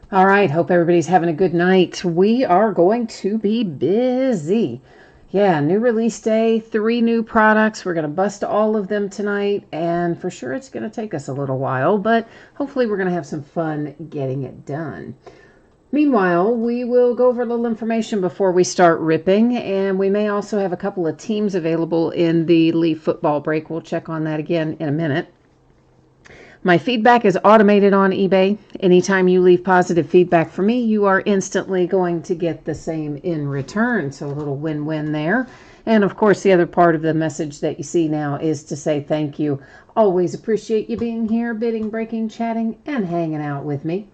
All right, hope everybody's having a good night. We are going to be busy. Yeah, new release day, 3 new products. We're going to bust all of them tonight, and for sure it's going to take us a little while, but hopefully we're going to have some fun getting it done. Meanwhile, we will go over a little information before we start ripping, and we may also have a couple of teams available in the Leaf football break. We'll check on that again in a minute. My feedback is automated on eBay. Anytime you leave positive feedback for me, you are instantly going to get the same in return. So a little win-win there. And of course, the other part of the message that you see now is to say thank you. Always appreciate you being here, bidding, breaking, chatting, and hanging out with me.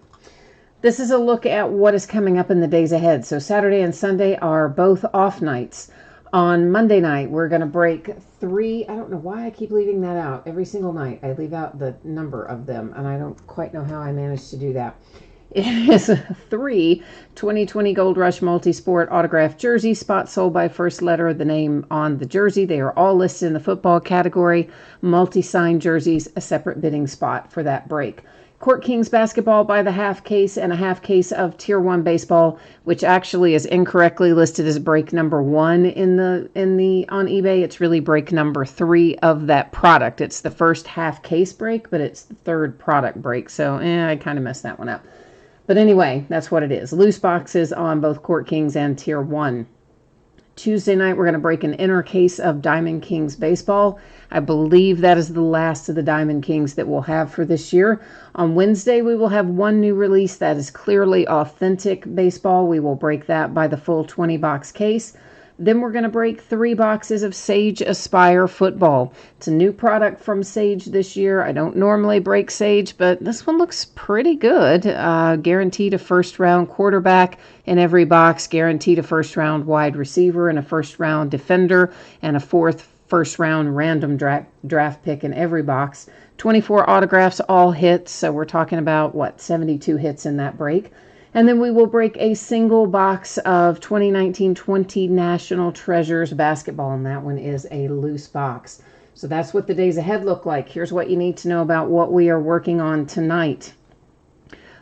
This is a look at what is coming up in the days ahead. So Saturday and Sunday are both off nights. On Monday night, we're going to break 3. I don't know why I keep leaving that out. Every single night, I leave out the number of them, and I don't quite know how I managed to do that. It is 3 2020 Gold Rush Multisport autographed jerseys, spot sold by first letter of the name on the jersey. They are all listed in the football category. Multi-signed jerseys, a separate bidding spot for that break. Court Kings basketball by the half case and a half case of Tier 1 baseball, which actually is incorrectly listed as break number 1 in the on eBay. It's really break number 3 of that product. It's the first half case break, but it's the third product break. So I kind of messed that one up. But anyway, that's what it is. Loose boxes on both Court Kings and Tier 1. Tuesday night, we're going to break an inner case of Diamond Kings baseball. I believe that is the last of the Diamond Kings that we'll have for this year. On Wednesday, we will have one new release that is clearly authentic baseball. We will break that by the full 20-box case. Then we're going to break 3 boxes of Sage Aspire football. It's a new product from Sage this year. I don't normally break Sage, but this one looks pretty good. Guaranteed a first-round quarterback in every box, guaranteed a first-round wide receiver and a first-round defender, and a first-round random draft pick in every box. 24 autographs, all hits, so we're talking about, 72 hits in that break. And then we will break a single box of 2019-20 National Treasures basketball, and that one is a loose box. So that's what the days ahead look like. Here's what you need to know about what we are working on tonight.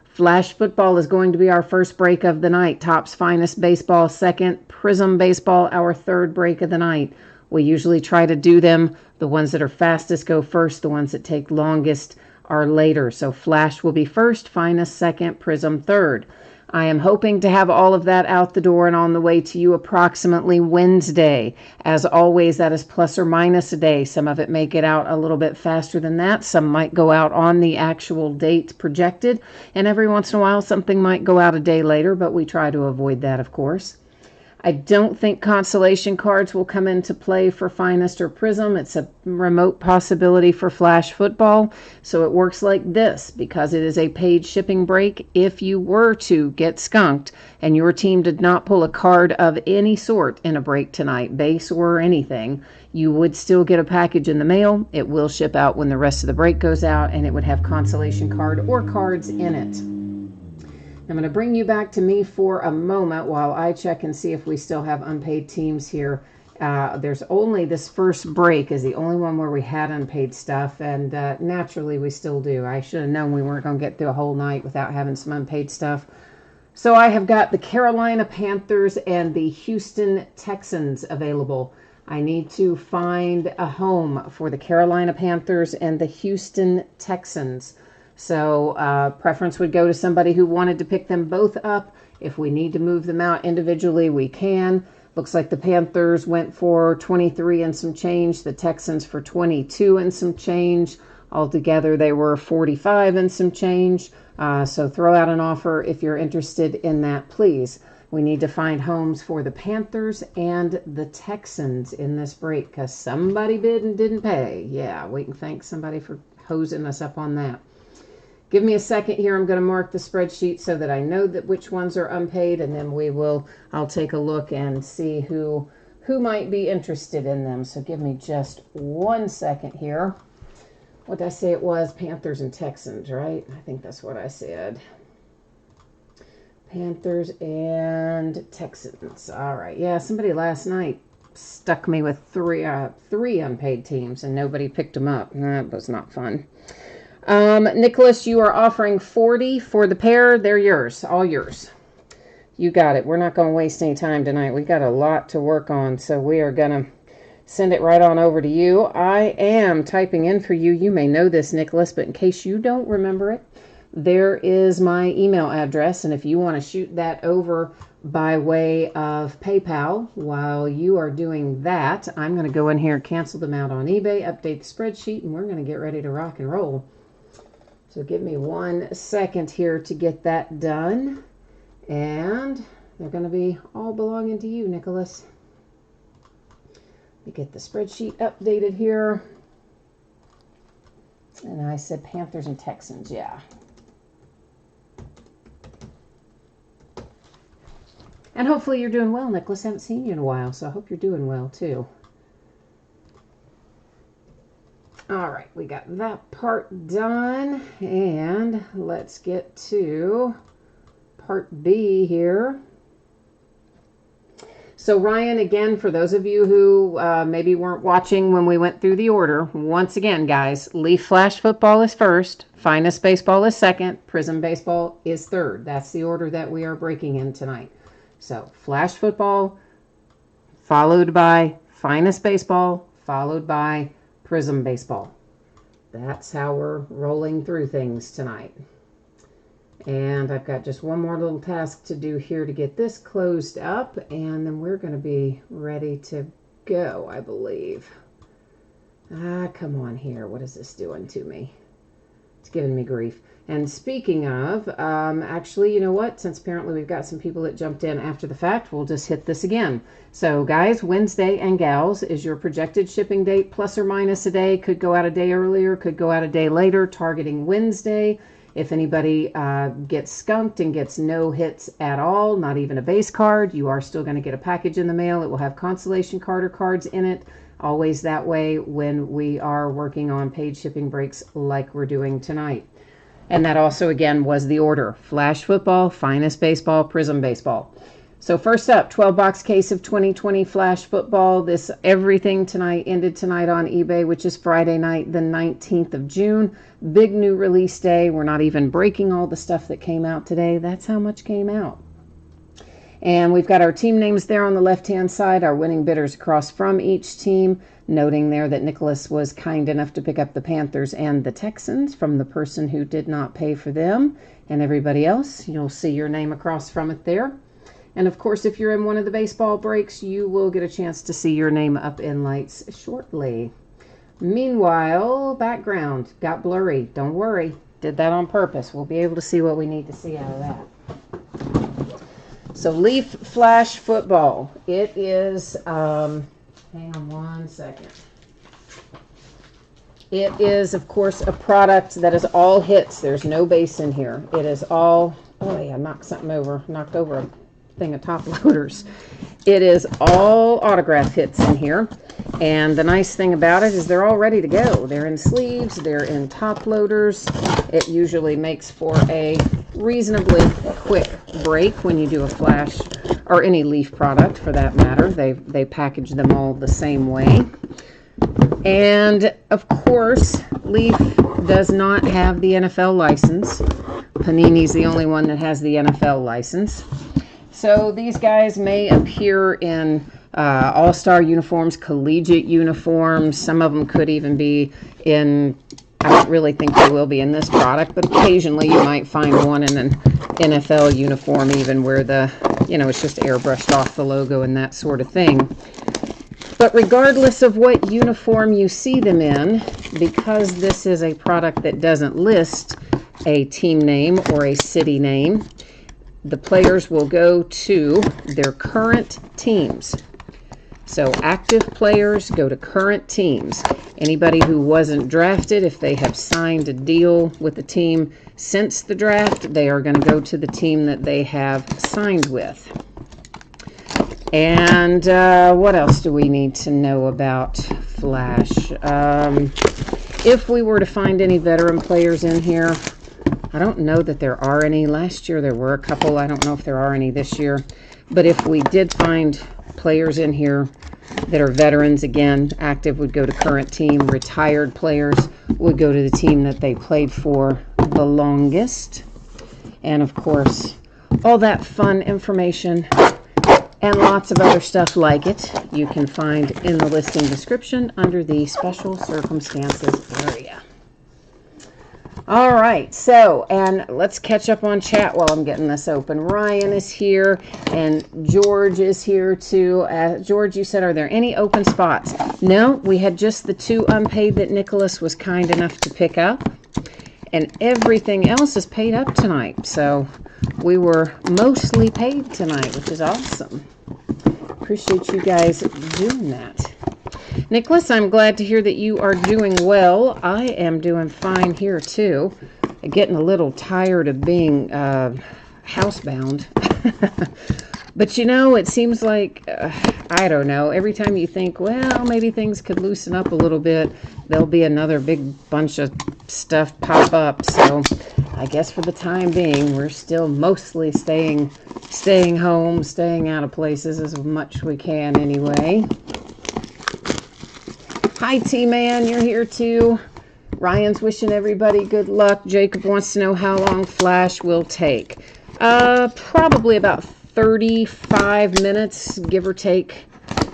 Flash football is going to be our first break of the night. Topps Finest baseball second. Prism baseball our third break of the night. We usually try to do them. The ones that are fastest go first. The ones that take longest are later. So Flash will be first, Finest second, Prism third. I am hoping to have all of that out the door and on the way to you approximately Wednesday. As always, that is plus or minus a day. Some of it may get out a little bit faster than that. Some might go out on the actual date projected. And every once in a while, something might go out a day later, but we try to avoid that, of course. I don't think consolation cards will come into play for Finest or Prism. It's a remote possibility for Flash football. So it works like this. Because it is a paid shipping break, if you were to get skunked and your team did not pull a card of any sort in a break tonight, base or anything, you would still get a package in the mail. It will ship out when the rest of the break goes out, and it would have consolation card or cards in it. I'm going to bring you back to me for a moment while I check and see if we still have unpaid teams here. There's only this first break is the only one where we had unpaid stuff, and naturally we still do. I should have known we weren't going to get through a whole night without having some unpaid stuff. So I have got the Carolina Panthers and the Houston Texans available. I need to find a home for the Carolina Panthers and the Houston Texans. So preference would go to somebody who wanted to pick them both up. If we need to move them out individually, we can. Looks like the Panthers went for 23 and some change. The Texans for 22 and some change. Altogether, they were 45 and some change. So throw out an offer if you're interested in that, please. We need to find homes for the Panthers and the Texans in this break because somebody bid and didn't pay. Yeah, we can thank somebody for hosing us up on that. Give me a second here. I'm going to mark the spreadsheet so that I know that which ones are unpaid, and then I'll take a look and see who might be interested in them. So give me just 1 second here. What did I say it was? Panthers and Texans, right? I think that's what I said. Panthers and Texans. All right. Yeah, somebody last night stuck me with three unpaid teams, and nobody picked them up. That was not fun. Nicholas, you are offering 40 for the pair. They're yours, all yours. You got it. We're not going to waste any time tonight. We got a lot to work on, so we are going to send it right on over to you. I am typing in for you. You may know this, Nicholas, but in case you don't remember it, there is my email address, and if you want to shoot that over by way of PayPal, while you are doing that, I'm going to go in here, cancel them out on eBay, update the spreadsheet, and we're going to get ready to rock and roll. So give me 1 second here to get that done. And they're going to be all belonging to you, Nicholas. Let me get the spreadsheet updated here. And I said Panthers and Texans, yeah. And hopefully you're doing well, Nicholas. I haven't seen you in a while, so I hope you're doing well, too. All right, we got that part done. And let's get to part B here. So Ryan, again, for those of you who maybe weren't watching when we went through the order, once again, guys, Leaf Flash Football is first, Finest Baseball is second, Prism Baseball is third. That's the order that we are breaking in tonight. So Flash Football, followed by Finest Baseball, followed by Prism Baseball. That's how we're rolling through things tonight. And I've got just one more little task to do here to get this closed up, and then we're going to be ready to go, I believe. Come on here. What is this doing to me? It's giving me grief. And speaking of, actually, you know what? Since apparently we've got some people that jumped in after the fact, we'll just hit this again. So, guys, Wednesday and gals is your projected shipping date, plus or minus a day. Could go out a day earlier, could go out a day later, targeting Wednesday. If anybody gets skunked and gets no hits at all, not even a base card, you are still going to get a package in the mail. It will have consolation card or cards in it. Always that way when we are working on paid shipping breaks like we're doing tonight. And that also, again, was the order. Flash Football, Finest Baseball, Prism Baseball. So first up, 12-box case of 2020 Flash Football. This everything tonight ended tonight on eBay, which is Friday night, the 19th of June. Big new release day. We're not even breaking all the stuff that came out today. That's how much came out. And we've got our team names there on the left-hand side, our winning bidders across from each team, noting there that Nicholas was kind enough to pick up the Panthers and the Texans from the person who did not pay for them. And everybody else, you'll see your name across from it there. And of course, if you're in one of the baseball breaks, you will get a chance to see your name up in lights shortly. Meanwhile, background got blurry. Don't worry. Did that on purpose. We'll be able to see what we need to see out of that. So Leaf Flash Football. It is, hang on 1 second. It is, of course, a product that is all hits. There's no base in here. It is all, oh yeah, knocked something over. Knocked over a thing of top loaders. It is all autograph hits in here. And the nice thing about it is they're all ready to go. They're in sleeves, they're in top loaders. It usually makes for a reasonably quick break when you do a Flash or any Leaf product for that matter. They package them all the same way. And of course, Leaf does not have the NFL license. Panini's the only one that has the NFL license. So these guys may appear in all-star uniforms, collegiate uniforms. Some of them could even be in, I don't really think they will be in this product, but occasionally you might find one in an NFL uniform even where the, you know, it's just airbrushed off the logo and that sort of thing. But regardless of what uniform you see them in, because this is a product that doesn't list a team name or a city name, the players will go to their current teams. So active players go to current teams. Anybody who wasn't drafted, if they have signed a deal with the team since the draft, they are going to go to the team that they have signed with. And what else do we need to know about Flash? If we were to find any veteran players in here, I don't know that there are any. Last year there were a couple. I don't know if there are any this year. But if we did find players in here that are veterans, again, active would go to current team. Retired players would go to the team that they played for the longest. And of course, all that fun information and lots of other stuff like it you can find in the listing description under the special circumstances area. All right, so, and let's catch up on chat while I'm getting this open. Ryan is here, and George is here too. George, you said, are there any open spots? No, we had just the 2 unpaid that Nicholas was kind enough to pick up, and everything else is paid up tonight. So we were mostly paid tonight, which is awesome. Appreciate you guys doing that. Nicholas, I'm glad to hear that you are doing well. I am doing fine here too. Getting a little tired of being housebound. But you know, it seems like, I don't know, every time you think, well, maybe things could loosen up a little bit, there'll be another big bunch of stuff pop up. So I guess for the time being, we're still mostly staying home, staying out of places as much as we can anyway. Hi, T-Man, you're here too. Ryan's wishing everybody good luck. Jacob wants to know how long Flash will take. Probably about 35 minutes, give or take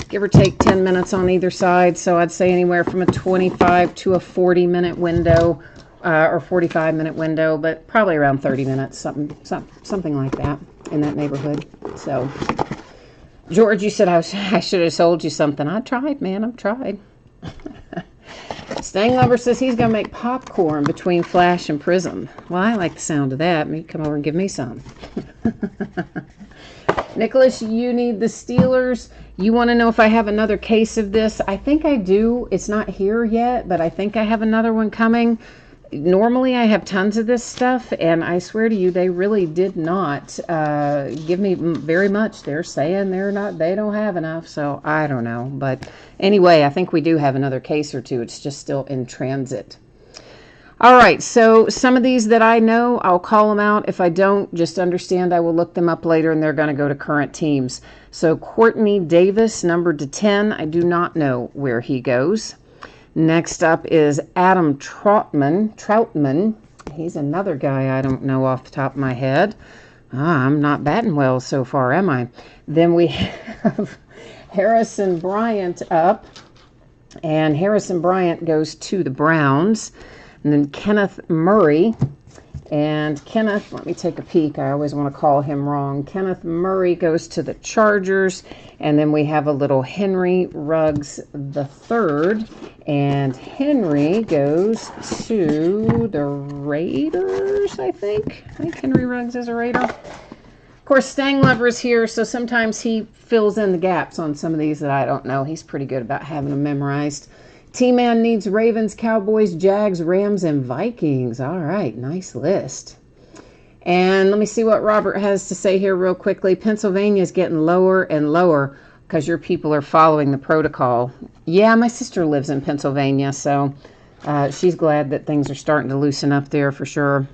10 minutes on either side. So I'd say anywhere from a 25 to a 40-minute window, or 45-minute window, but probably around 30 minutes, something like that, in that neighborhood. So, George, you said I should have sold you something. I tried, man. I've tried. Stang Lover says he's going to make popcorn between Flash and Prism. Well, I like the sound of that. Maybe come over and give me some. Nicholas, you need the Steelers. You want to know if I have another case of this? I think I do. It's not here yet, but I think I have another one coming. Normally I have tons of this stuff, and I swear to you, they really did not give me very much. They're saying they don't have enough, so I don't know. But anyway, I think we do have another case or two. It's just still in transit. All right, so some of these that I know, I'll call them out. If I don't, just understand I will look them up later, and they're going to go to current teams. So Courtney Davis, numbered to 10. I do not know where he goes. Next up is Adam Troutman. He's another guy I don't know off the top of my head. I'm not batting well so far, am I? Then we have Harrison Bryant up. And Harrison Bryant goes to the Browns. And then Kenneth Murray. And Kenneth, let me take a peek. I always want to call him wrong. Kenneth Murray goes to the Chargers. And then we have a little Henry Ruggs III. And Henry goes to the Raiders, I think. I think Henry Ruggs is a Raider. Of course, Stang Lover is here, so sometimes he fills in the gaps on some of these that I don't know. He's pretty good about having them memorized. T-Man needs Ravens, Cowboys, Jags, Rams, and Vikings. All right, nice list. And let me see what Robert has to say here real quickly. Pennsylvania is getting lower and lower because your people are following the protocol. Yeah, my sister lives in Pennsylvania, so she's glad that things are starting to loosen up there for sure.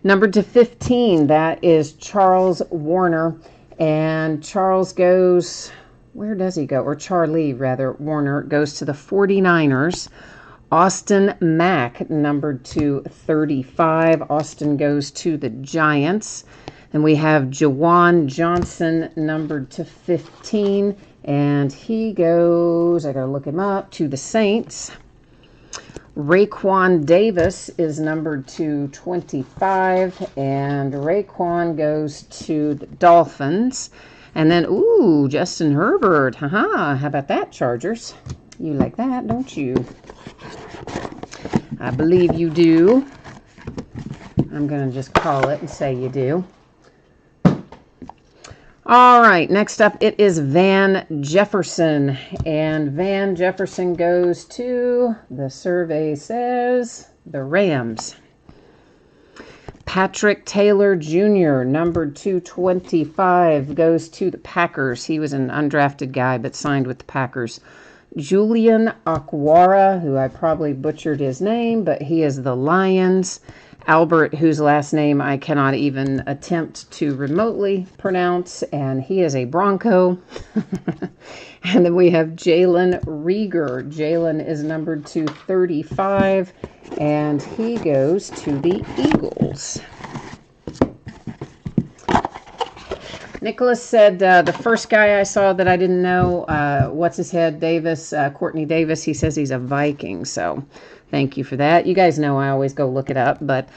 Numbered to 15, that is Charles Warner. And Charles goes... where does he go? Or Charlie, rather, Warner goes to the 49ers. Austin Mack, numbered to 35. Austin goes to the Giants. Then we have Jawan Johnson, numbered to 15. And he goes, I got to look him up, to the Saints. Raekwon Davis is numbered to 25. And Raekwon goes to the Dolphins. And then, ooh, Justin Herbert. Haha, how about that, Chargers? You like that, don't you? I believe you do. I'm going to just call it and say you do. All right, next up, it is Van Jefferson. And Van Jefferson goes to, the survey says, the Rams. Patrick Taylor Jr., numbered 225, goes to the Packers. He was an undrafted guy, but signed with the Packers. Julian Okwara, who I probably butchered his name, but he is the Lions. Albert, whose last name I cannot even attempt to remotely pronounce, and he is a Bronco. And then we have Jalen Rieger. Jalen is numbered to 35, and he goes to the Eagles. Nicholas said the first guy I saw that I didn't know, what's his head, Davis, Courtney Davis, he says he's a Viking, so thank you for that. You guys know I always go look it up, but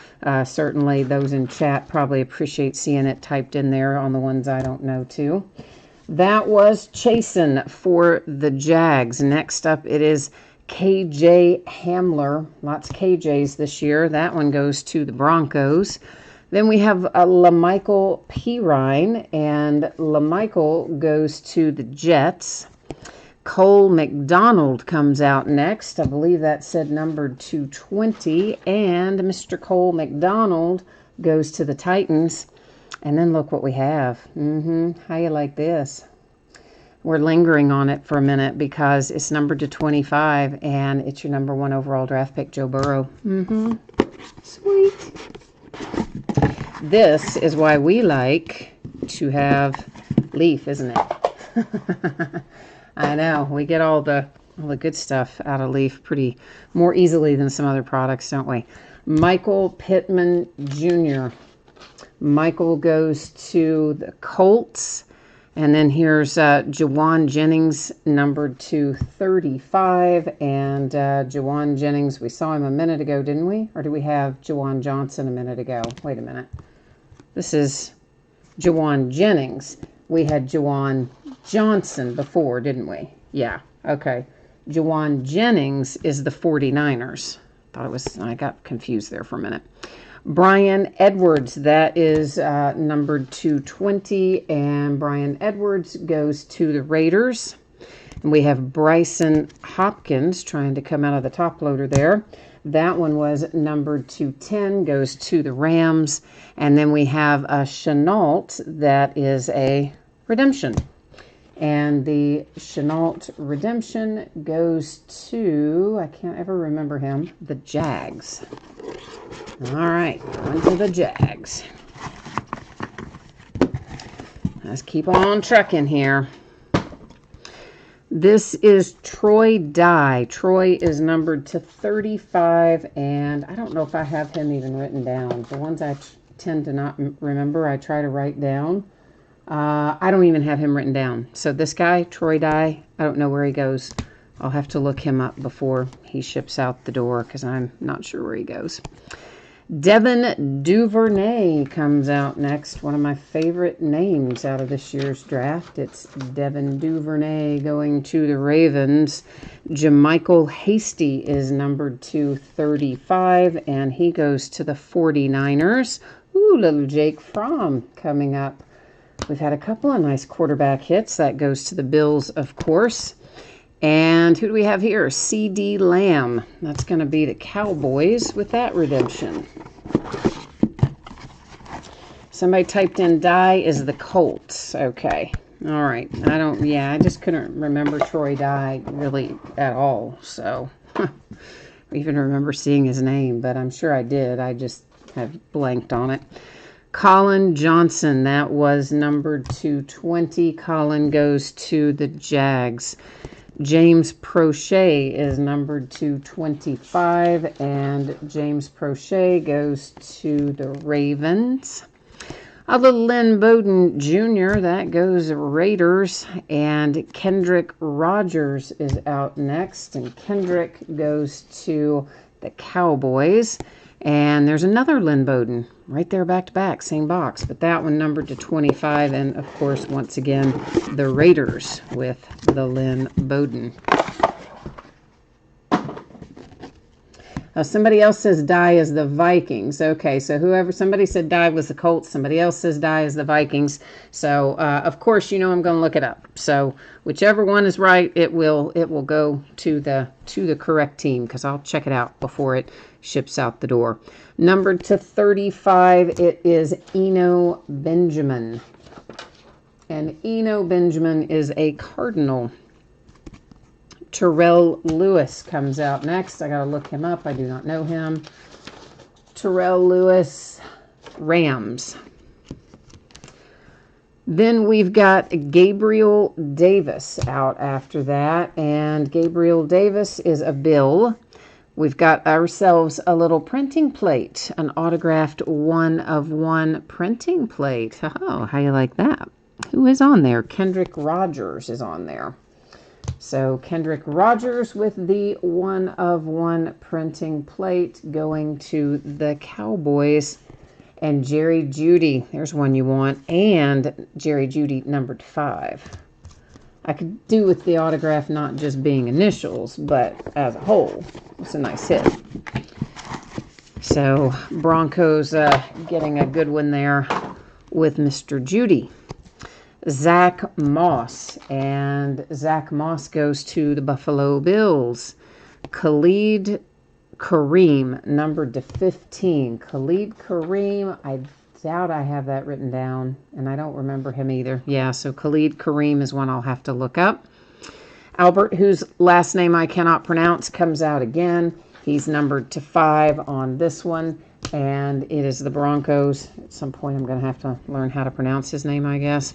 certainly those in chat probably appreciate seeing it typed in there on the ones I don't know too. That was Chasen for the Jags. Next up, it is KJ Hamler. Lots of KJs this year. That one goes to the Broncos. Then we have LaMichael Pirine, and LaMichael goes to the Jets. Cole McDonald comes out next. I believe that said numbered 220, and Mr. Cole McDonald goes to the Titans. And then look what we have. How you like this? We're lingering on it for a minute because it's numbered to 25, and it's your number 1 overall draft pick, Joe Burrow. Sweet. This is why we like to have Leaf, isn't it? I know. We get all the good stuff out of Leaf pretty more easily than some other products, don't we? Michael Pittman Jr. Michael goes to the Colts. And then here's Jawan Jennings, numbered to 35. And Jawan Jennings, we saw him a minute ago, didn't we? Or did we have Jawan Johnson a minute ago? Wait a minute. This is Jawan Jennings. We had Jawan Johnson before, didn't we? Yeah, okay. Jawan Jennings is the 49ers. I got confused there for a minute. Brian Edwards, that is numbered 220, and Brian Edwards goes to the Raiders. And we have Bryson Hopkins trying to come out of the top loader there. That one was numbered 210, goes to the Rams. And then we have a Chenault that is a redemption. And the Chenault redemption goes to, I can't ever remember him, the Jags. All right, on to the Jags. Let's keep on trucking here. This is Troy Dye. Troy is numbered to 35, and I don't know if I have him even written down. The ones I tend to not remember, I try to write down. I don't even have him written down. So this guy, Troy Dye, I don't know where he goes. I'll have to look him up before he ships out the door because I'm not sure where he goes. Devin Duvernay comes out next. One of my favorite names out of this year's draft. It's Devin Duvernay going to the Ravens. Jermichael Hasty is numbered to 35, and he goes to the 49ers. Ooh, little Jake Fromm coming up. We've had a couple of nice quarterback hits. That goes to the Bills, of course. And who do we have here? C.D. Lamb. That's going to be the Cowboys with that redemption. Somebody typed in Dye is the Colts. Okay. All right. I just couldn't remember Troy Dye really at all. So, I even remember seeing his name, but I'm sure I did. I just have blanked on it. Colin Johnson, that was numbered to 20. Colin goes to the Jags. James Prochet is numbered to 25, and James Prochet goes to the Ravens. A little Lynn Bowden Jr., that goes Raiders, and Kendrick Rogers is out next, and Kendrick goes to the Cowboys. And there's another Lynn Bowden right there back to back, same box, but that one numbered to 25. And of course, once again, the Raiders with the Lynn Bowden. Somebody else says Dye is the Vikings. Okay, so somebody said Dye was the Colts. Somebody else says Dye is the Vikings. So, of course, I'm going to look it up. So, whichever one is right, it will go to the correct team because I'll check it out before it ships out the door. Numbered to 35, it is Eno Benjamin. And Eno Benjamin is a Cardinal. Terrell Lewis comes out next. I got to look him up. I do not know him. Terrell Lewis, Rams. Then we've got Gabriel Davis out after that, and Gabriel Davis is a Bill. We've got ourselves a little printing plate, an autographed 1/1 printing plate. Oh, how you like that? Who is on there? Kendrick Rogers is on there. So Kendrick Rogers with the 1/1 printing plate going to the Cowboys. And Jerry Jeudy, there's one you want, and Jerry Jeudy numbered 5. I could do with the autograph not just being initials, but as a whole, it's a nice hit. So Broncos getting a good one there with Mr. Jeudy. Zach Moss, and Zach Moss goes to the Buffalo Bills. Khalid Kareem, numbered to 15. Khalid Kareem, I doubt I have that written down, and I don't remember him either. Yeah, so Khalid Kareem is one I'll have to look up. Albert, whose last name I cannot pronounce, comes out again. He's numbered to 5 on this one, and it is the Broncos. At some point, I'm going to have to learn how to pronounce his name, I guess.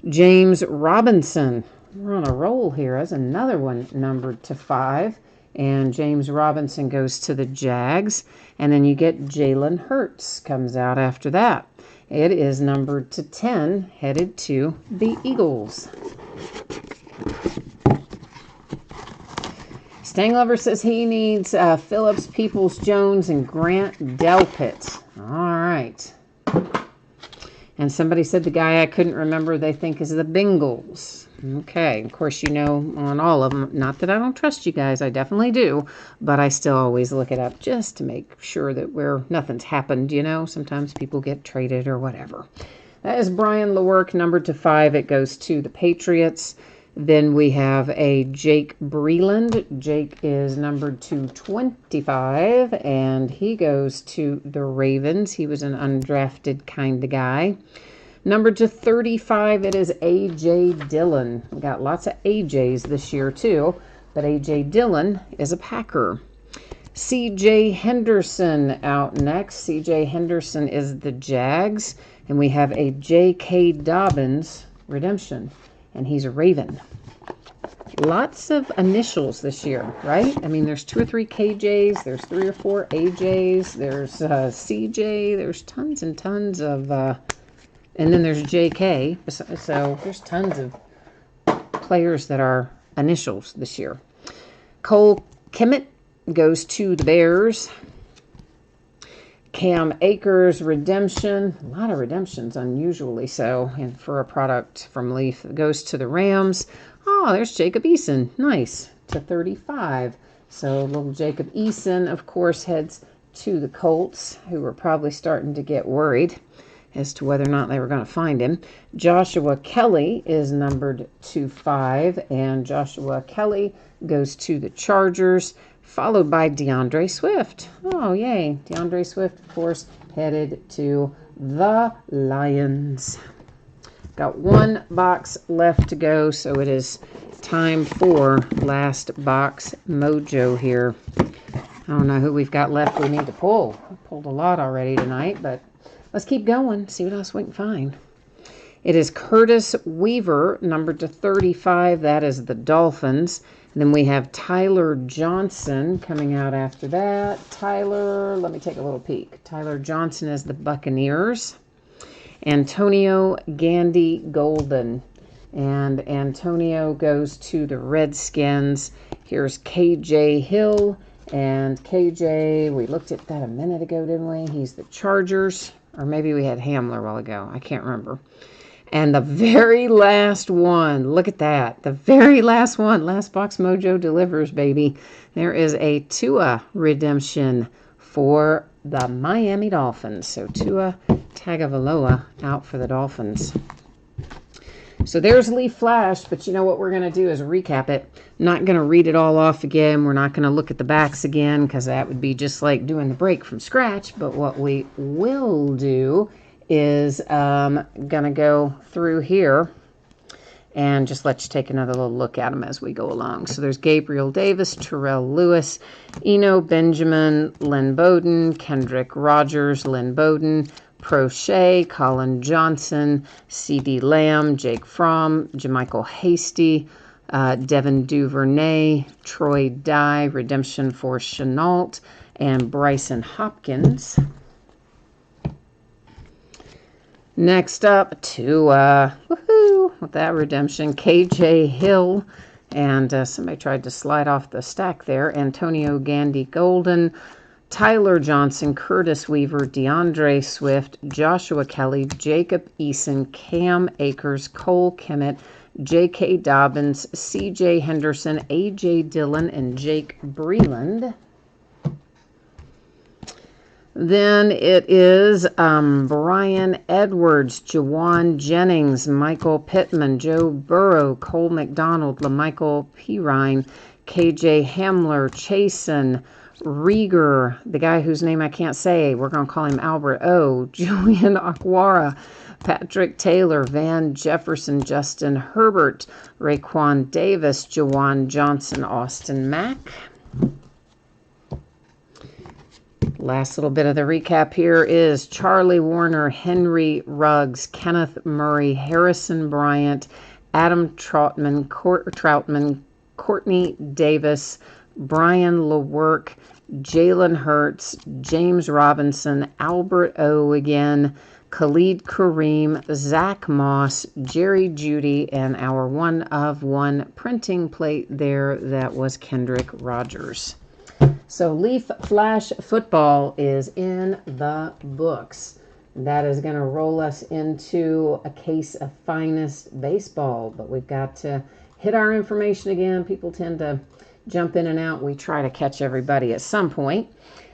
James Robinson. We're on a roll here. That's another one numbered to 5. And James Robinson goes to the Jags. And then you get Jalen Hurts comes out after that. It is numbered to 10, headed to the Eagles. Stanglover says he needs Phillips, Peoples, Jones, and Grant Delpit. All right. And somebody said the guy I couldn't remember they think is the Bengals. Okay, of course, you know on all of them, not that I don't trust you guys, I definitely do, but I still always look it up just to make sure that nothing's happened, you know. Sometimes people get traded or whatever. That is Brian Lewerke, numbered to 5. It goes to the Patriots. Then we have a Jake Breland. Jake is numbered to 25, and he goes to the Ravens. He was an undrafted kind of guy. Numbered to 35, it is A.J. Dillon. We got lots of A.J.'s this year, too, but A.J. Dillon is a Packer. C.J. Henderson out next. C.J. Henderson is the Jags, and we have a J.K. Dobbins redemption, and he's a Raven. Lots of initials this year, right? I mean, there's 2 or 3 KJs, there's 3 or 4 AJs, there's CJ, there's tons and tons of... and then there's JK, so there's tons of players that are initials this year. Cole Kmet goes to the Bears. Cam Akers, redemption. A lot of redemptions, unusually so, and for a product from Leaf. It goes to the Rams. Oh, there's Jacob Eason. Nice. To 35. So little Jacob Eason, of course, heads to the Colts, who were probably starting to get worried as to whether or not they were going to find him. Joshua Kelly is numbered to 5, and Joshua Kelly goes to the Chargers, followed by DeAndre Swift. Oh, yay. DeAndre Swift, of course, headed to the Lions. Got 1 box left to go, so it is time for last box mojo here. I don't know who we've got left we need to pull. I pulled a lot already tonight, but let's keep going, see what else we can find. It is Curtis Weaver, numbered to 35. That is the Dolphins. And then we have Tyler Johnson coming out after that. Tyler, let me take a little peek. Tyler Johnson is the Buccaneers. Antonio Gandy Golden. And Antonio goes to the Redskins. Here's KJ Hill. And KJ, we looked at that a minute ago, didn't we? He's the Chargers. Or maybe we had Hamler a while ago. I can't remember. And the very last one, look at that. The very last one, Last Box Mojo delivers, baby. There is a Tua redemption for the Miami Dolphins. So Tua Tagovailoa out for the Dolphins. So there's Leaf Flash, but you know what we're going to do is recap it. Not going to read it all off again. We're not going to look at the backs again because that would be just like doing the break from scratch. But what we will do is going to go through here and just let you take another little look at them as we go along. So there's Gabriel Davis, Terrell Lewis, Eno Benjamin, Lynn Bowden, Kendrick Rogers, Lynn Bowden, Prochet, Colin Johnson, C.D. Lamb, Jake Fromm, Jamichael Hasty, Devin Duvernay, Troy Dye, Redemption for Chenault, and Bryson Hopkins. Next up to, woohoo, with that redemption, KJ Hill, and somebody tried to slide off the stack there, Antonio Gandy Golden, Tyler Johnson, Curtis Weaver, DeAndre Swift, Joshua Kelly, Jacob Eason, Cam Akers, Cole Kemet, J.K. Dobbins, C.J. Henderson, A.J. Dillon, and Jake Breland. Then it is Brian Edwards, Jawan Jennings, Michael Pittman, Joe Burrow, Cole McDonald, LaMichael Pirine, KJ Hamler, Chasen, Rieger, the guy whose name I can't say, we're going to call him Albert O, Julian Aquara, Patrick Taylor, Van Jefferson, Justin Herbert, Raekwon Davis, Jawan Johnson, Austin Mack. Last little bit of the recap here is Charlie Warner, Henry Ruggs, Kenneth Murray, Harrison Bryant, Adam Troutman, Courtney Davis, Brian LeWerk, Jalen Hurts, James Robinson, Albert O again, Khalid Kareem, Zach Moss, Jerry Judy, and our one-of-one printing plate there that was Kendrick Rogers. So Leaf Flash Football is in the books. That is going to roll us into a case of Finest Baseball. But we've got to hit our information again. People tend to jump in and out. We try to catch everybody at some point.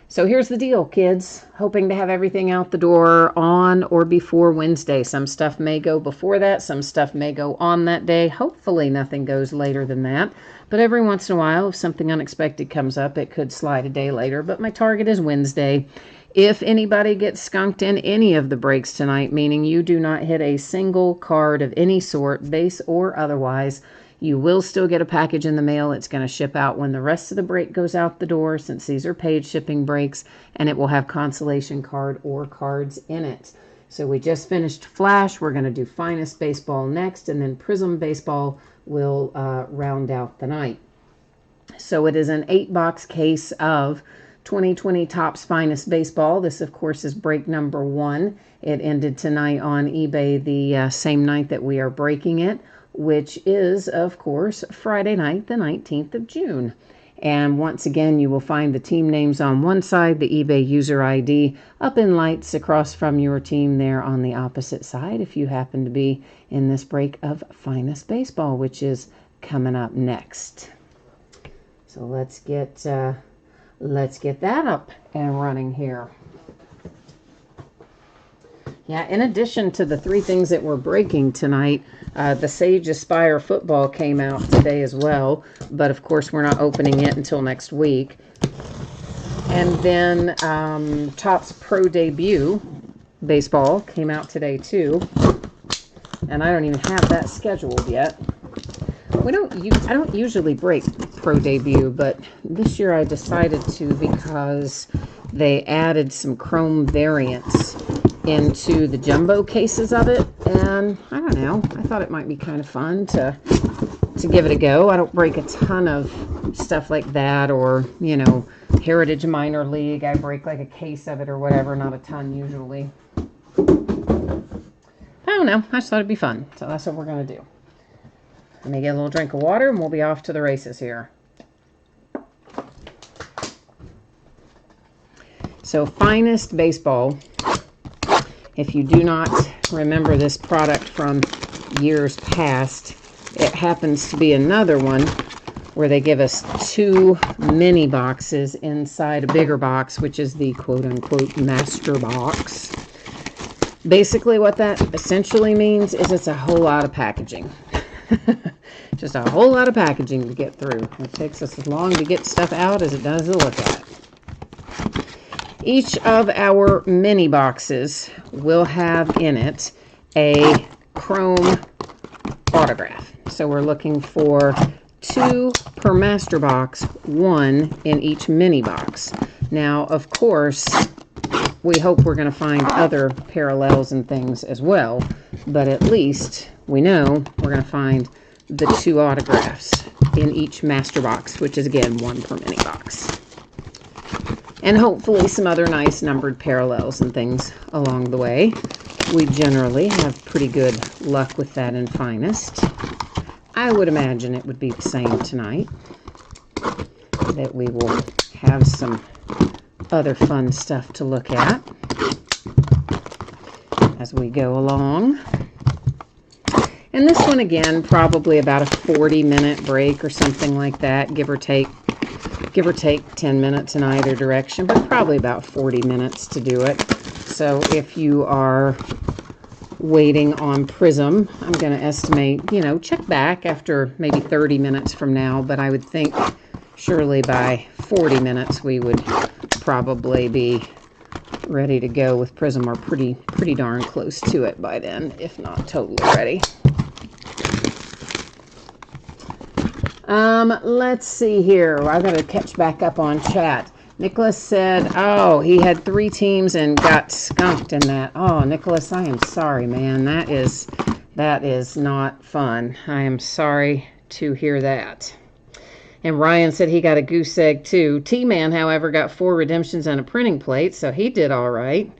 So here's the deal, kids. Hoping to have everything out the door on or before Wednesday. Some stuff may go before that. Some stuff may go on that day. Hopefully nothing goes later than that. But every once in a while, if something unexpected comes up, it could slide a day later. But my target is Wednesday. If anybody gets skunked in any of the breaks tonight, meaning you do not hit a single card of any sort, base or otherwise, you will still get a package in the mail. It's going to ship out when the rest of the break goes out the door, since these are paid shipping breaks, and it will have consolation card or cards in it. So we just finished Flash. We're going to do Finest Baseball next, and then Prism Baseball will round out the night. So it is an 8-box case of 2020 Topps Finest Baseball. This, of course, is break number 1. It ended tonight on eBay the same night that we are breaking it, which is, of course, Friday night, the 19th of June. And once again, you will find the team names on one side, the eBay user ID up in lights across from your team there on the opposite side if you happen to be in this break of Finest Baseball, which is coming up next. So let's get that up and running here. Yeah, in addition to the 3 things that we're breaking tonight, the Sage Aspire football came out today as well, but of course we're not opening it until next week. And then Topps Pro Debut baseball came out today too, and I don't even have that scheduled yet. I don't usually break Pro Debut, but this year I decided to because they added some chrome variants into the jumbo cases of it, and I don't know, I thought it might be kind of fun to give it a go. I don't break a ton of stuff like that, or, you know, Heritage Minor League, I break like a case of it or whatever, not a ton usually. I don't know, I just thought it'd be fun, so that's what we're going to do. Let me get a little drink of water and we'll be off to the races here. So Finest Baseball. If you do not remember this product from years past, it happens to be another one where they give us 2 mini boxes inside a bigger box, which is the quote-unquote master box. Basically what that essentially means is it's a whole lot of packaging. Just a whole lot of packaging to get through. It takes us as long to get stuff out as it does to look at. Each of our mini boxes will have in it a chrome autograph. So we're looking for 2 per master box, 1 in each mini box. Now, of course, we hope we're going to find other parallels and things as well, but at least we know we're going to find the 2 autographs in each master box, which is again 1 per mini box. And hopefully some other nice numbered parallels and things along the way. We generally have pretty good luck with that in Finest. I would imagine it would be the same tonight, that we will have some other fun stuff to look at as we go along. And this one again, probably about a 40-minute break or something like that, give or take 10 minutes in either direction, but probably about 40 minutes to do it. So if you are waiting on Prism, I'm going to estimate, check back after maybe 30 minutes from now, but I would think surely by 40 minutes we would probably be ready to go with Prism, or pretty darn close to it by then, if not totally ready. Let's see here. I've got to catch back up on chat. Nicholas said, oh, he had 3 teams and got skunked in that. Oh, Nicholas, I am sorry, man. That is not fun. I am sorry to hear that. And Ryan said he got a goose egg too. T-Man, however, got 4 redemptions and a printing plate, so he did all right.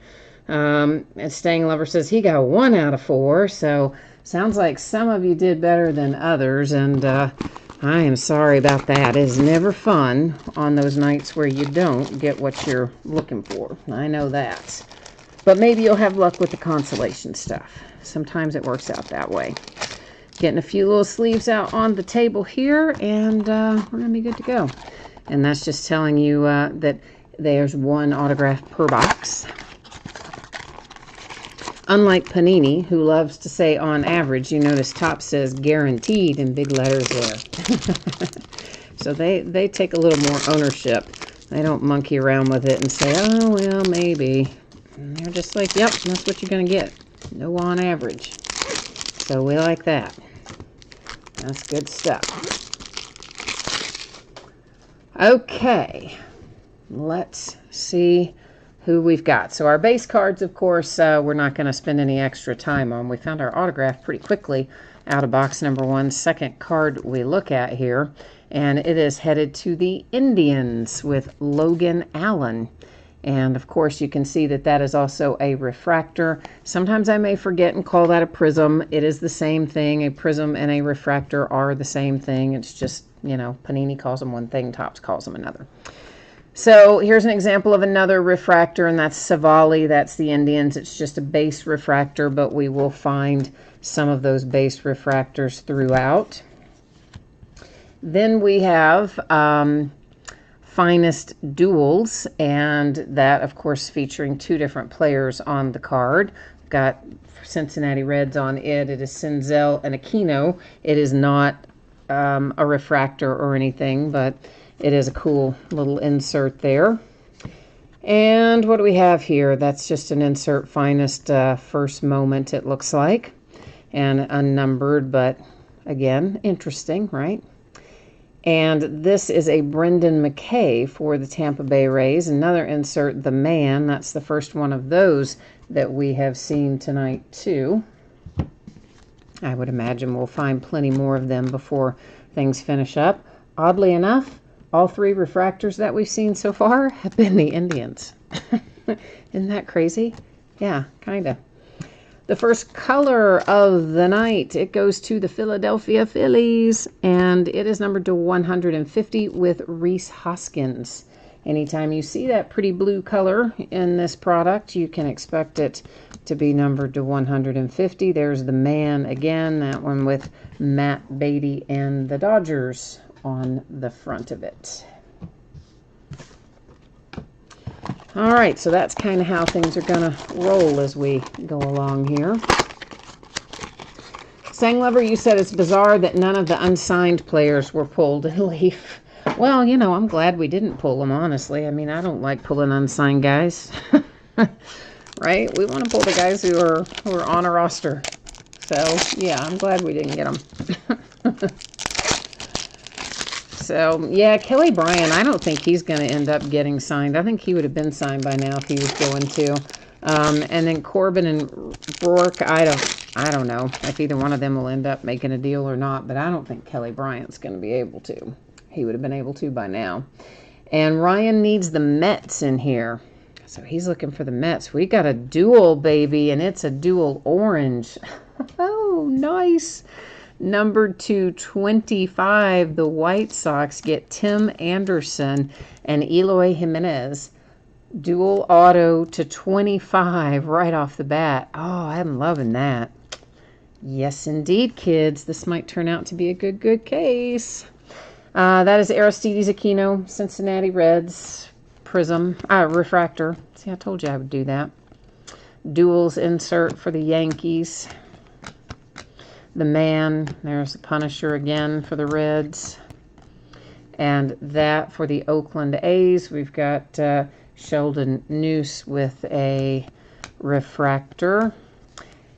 And Staying Lover says he got 1 out of 4, so sounds like some of you did better than others, and I am sorry about that. It is never fun on those nights where you don't get what you're looking for. I know that. But maybe you'll have luck with the consolation stuff. Sometimes it works out that way. Getting a few little sleeves out on the table here, and we're going to be good to go. And that's just telling you that there's 1 autograph per box. Unlike Panini, who loves to say on average, you notice top says guaranteed in big letters there. So they take a little more ownership. They don't monkey around with it and say, oh, well, maybe. And they're just like, yep, that's what you're going to get. No on average. So we like that. That's good stuff. Okay. Let's see who we've got. So our base cards, of course, we're not going to spend any extra time on. We found our autograph pretty quickly out of box number 1. Second card we look at here, and it is headed to the Indians with Logan Allen. And of course you can see that that is also a refractor. Sometimes I may forget and call that a prism. It is the same thing. A prism and a refractor are the same thing. It's just, Panini calls them one thing, Topps calls them another. So here's an example of another refractor, and that's Savali. That's the Indians. It's just a base refractor, but we will find some of those base refractors throughout. Then we have Finest Duels, and that, of course, featuring 2 different players on the card. Got Cincinnati Reds on it. It is Senzel and Aquino. It is not a refractor or anything, but it is a cool little insert there. And what do we have here? That's just an insert Finest first moment, it looks like. And unnumbered, but again, interesting, right? And this is a Brendan McKay for the Tampa Bay Rays. Another insert, The Man. That's the first one of those that we have seen tonight, too. I would imagine we'll find plenty more of them before things finish up. Oddly enough, all 3 refractors that we've seen so far have been the Indians. Isn't that crazy? Yeah, kind of. The first color of the night, it goes to the Philadelphia Phillies, and it is numbered to 150 with Rhys Hoskins. Anytime you see that pretty blue color in this product, you can expect it to be numbered to 150. There's the Man again, that one with Matt Beatty and the Dodgers on the front of it. All right, so that's kind of how things are going to roll as we go along here. Sang Lover, you said it's bizarre that none of the unsigned players were pulled in Leaf. Well, I'm glad we didn't pull them, honestly. I mean, I don't like pulling unsigned guys. Right? We want to pull the guys who are on a roster. So, yeah, I'm glad we didn't get them. So, yeah, Kelly Bryant, I don't think he's going to end up getting signed. I think he would have been signed by now if he was going to. And then Corbin and Rourke, I don't know if either one of them will end up making a deal or not, but I don't think Kelly Bryant's going to be able to. He would have been able to by now. And Ryan needs the Mets in here. So he's looking for the Mets. We got a dual, baby, and it's a dual orange. Oh, nice. Number 225, the White Sox get Tim Anderson and Eloy Jimenez. Dual auto to 25 right off the bat. Oh, I'm loving that. Yes, indeed, kids. This might turn out to be a good case. That is Aristides Aquino, Cincinnati Reds, Prism, Refractor. See, I told you I would do that. Duals insert for the Yankees. The Man, there's the Punisher again for the Reds. And that for the Oakland A's, we've got Sheldon Noose with a refractor.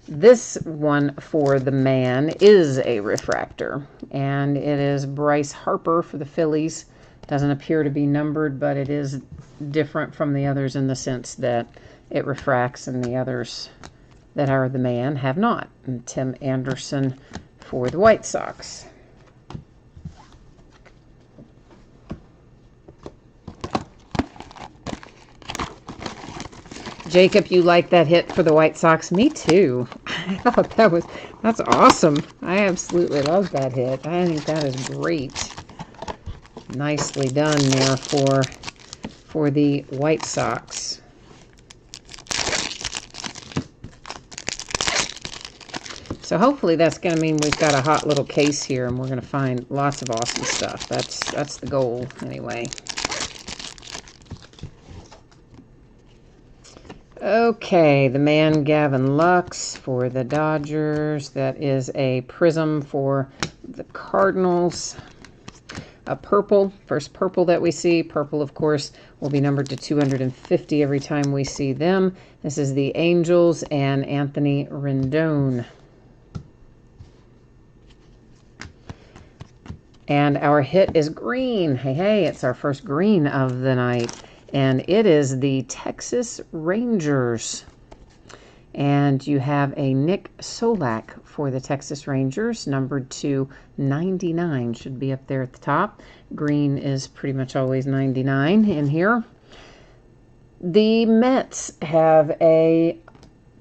This one for the Man is a refractor, and it is Bryce Harper for the Phillies. Doesn't appear to be numbered, but it is different from the others in the sense that it refracts and the others that are the Man have not. And Tim Anderson for the White Sox. Jacob, you like that hit for the White Sox? Me too. I thought that's awesome. I absolutely love that hit. I think that is great. Nicely done there for the White Sox. So hopefully that's going to mean we've got a hot little case here and we're going to find lots of awesome stuff. That's the goal anyway. Okay, the Man Gavin Lux for the Dodgers. That is a Prism for the Cardinals. A purple, first purple that we see. Purple, of course, will be numbered to 250 every time we see them. This is the Angels and Anthony Rendon. And our hit is green. Hey, it's our first green of the night. And it is the Texas Rangers. And you have a Nick Solak for the Texas Rangers, numbered to 99. Should be up there at the top. Green is pretty much always 99 in here. The Mets have a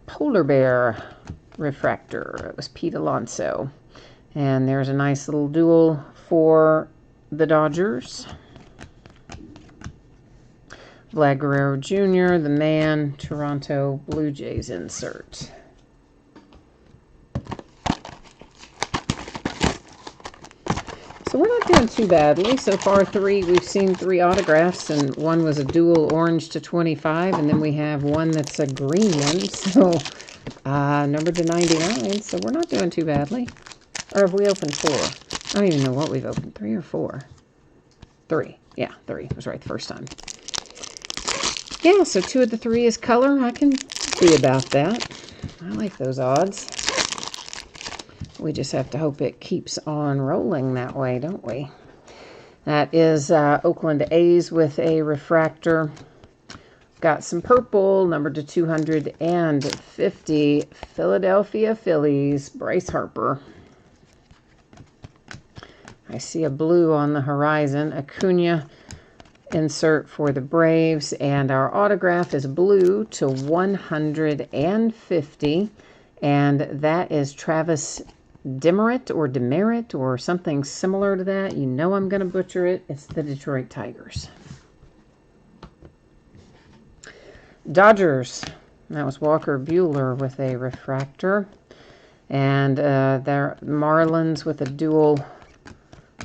Polar Bear refractor. It was Pete Alonso. And there's a nice little duel for the Dodgers. Vlad Guerrero Jr., the Man, Toronto Blue Jays insert. So we're not doing too badly. So far, we've seen 3 autographs, and one was a dual orange to 25, and then we have one that's a green one, so numbered to 99, so we're not doing too badly. Or have we opened 4? I don't even know what we've opened, 3 or 4? 3. Yeah, 3 was right the first time. Yeah, so 2 of the 3 is color. I can be about that. I like those odds. We just have to hope it keeps on rolling that way, don't we? That is Oakland A's with a refractor. Got some purple, numbered to 250. Philadelphia Phillies, Bryce Harper. I see a blue on the horizon. Acuna insert for the Braves, and our autograph is blue to 150, and that is Travis Demerit or something similar to that. You know I'm going to butcher it. It's the Detroit Tigers. Dodgers. That was Walker Buehler with a refractor, and their Marlins with a dual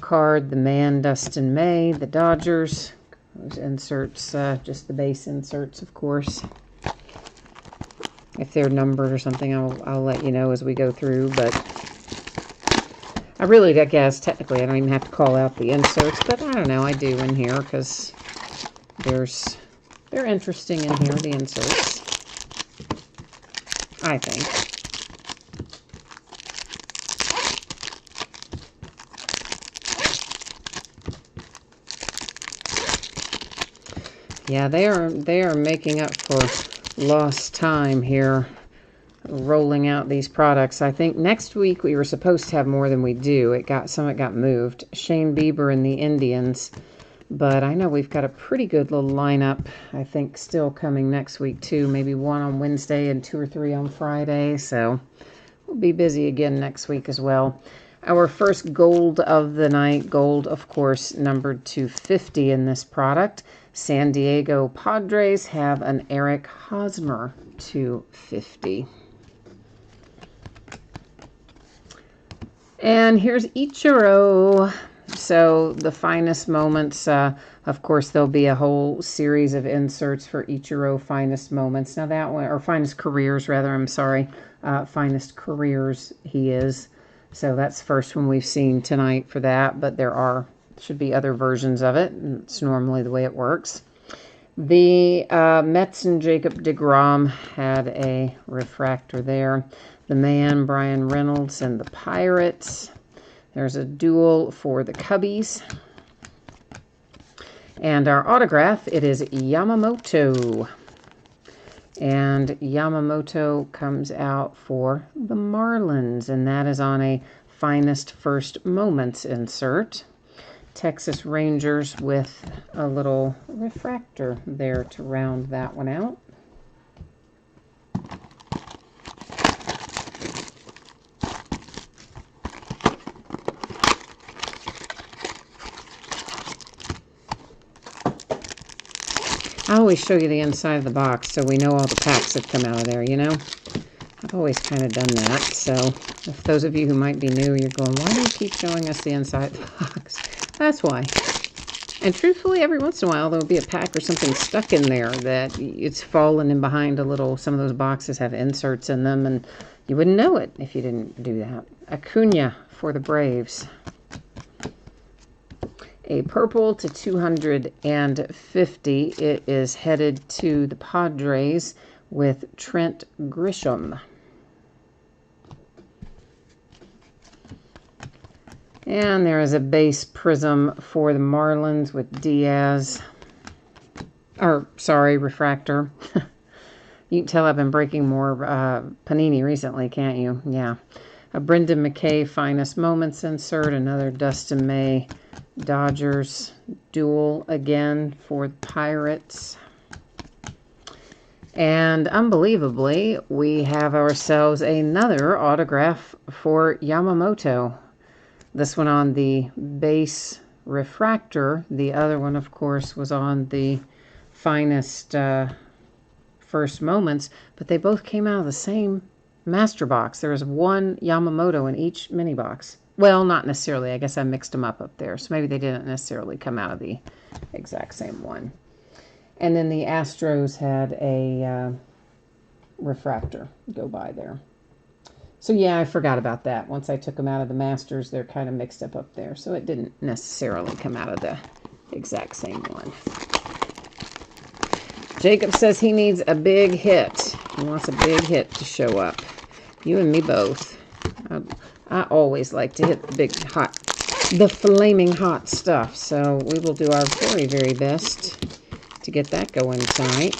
card. The Man, Dustin May. The Dodgers. Those inserts, just the base inserts, of course. If they're numbered or something, I'll let you know as we go through. But I really guess technically I don't even have to call out the inserts, but I don't know, I do in here because they're interesting in here, the inserts. I think. Yeah, they are making up for lost time here, rolling out these products. I think next week we were supposed to have more than we do. Some of it got moved. Shane Bieber and the Indians. But I know we've got a pretty good little lineup, I think, still coming next week, too. Maybe 1 on Wednesday and 2 or 3 on Friday. So we'll be busy again next week as well. Our first gold of the night, gold, of course, numbered to 50 in this product. San Diego Padres have an Eric Hosmer to 50. And here's Ichiro. So the finest moments, of course, there'll be a whole series of inserts for Ichiro finest moments. Now that one, or finest careers, rather, I'm sorry. Finest careers he is. So that's the first one we've seen tonight for that, but should be other versions of it. It's normally the way it works. The Mets and Jacob deGrom had a refractor there. The man, Brian Reynolds, and the Pirates. There's a duel for the Cubbies. And our autograph, it is Yamamoto. And Yamamoto comes out for the Marlins, and that is on a finest first moments insert. Texas Rangers with a little refractor there to round that one out. I always show you the inside of the box so we know all the packs that come out of there, you know? I've always kind of done that. So if those of you who might be new, you're going, why do you keep showing us the inside of the box? That's why. And truthfully, every once in a while, there'll be a pack or something stuck in there that it's fallen in behind a little. Some of those boxes have inserts in them, and you wouldn't know it if you didn't do that. Acuna for the Braves. A purple to 250. It is headed to the Padres with Trent Grisham. And there is a base prism for the Marlins with Diaz. Refractor. You can tell I've been breaking more Panini recently, can't you? Yeah. A Brendan McKay Finest Moments insert. Another Dustin May Dodgers duel again for the Pirates. And unbelievably, we have ourselves another autograph for Yamamoto. This one on the base refractor. The other one, of course, was on the finest first moments. But they both came out of the same master box. There was one Yamamoto in each mini box. Well, not necessarily. I guess I mixed them up there. So maybe they didn't necessarily come out of the exact same one. And then the Astros had a refractor go by there. So yeah, I forgot about that. Once I took them out of the Masters, they're kind of mixed up there. So it didn't necessarily come out of the exact same one. Jacob says he needs a big hit. He wants a big hit to show up. You and me both. I always like to hit the flaming hot stuff. So we will do our very, very best to get that going tonight.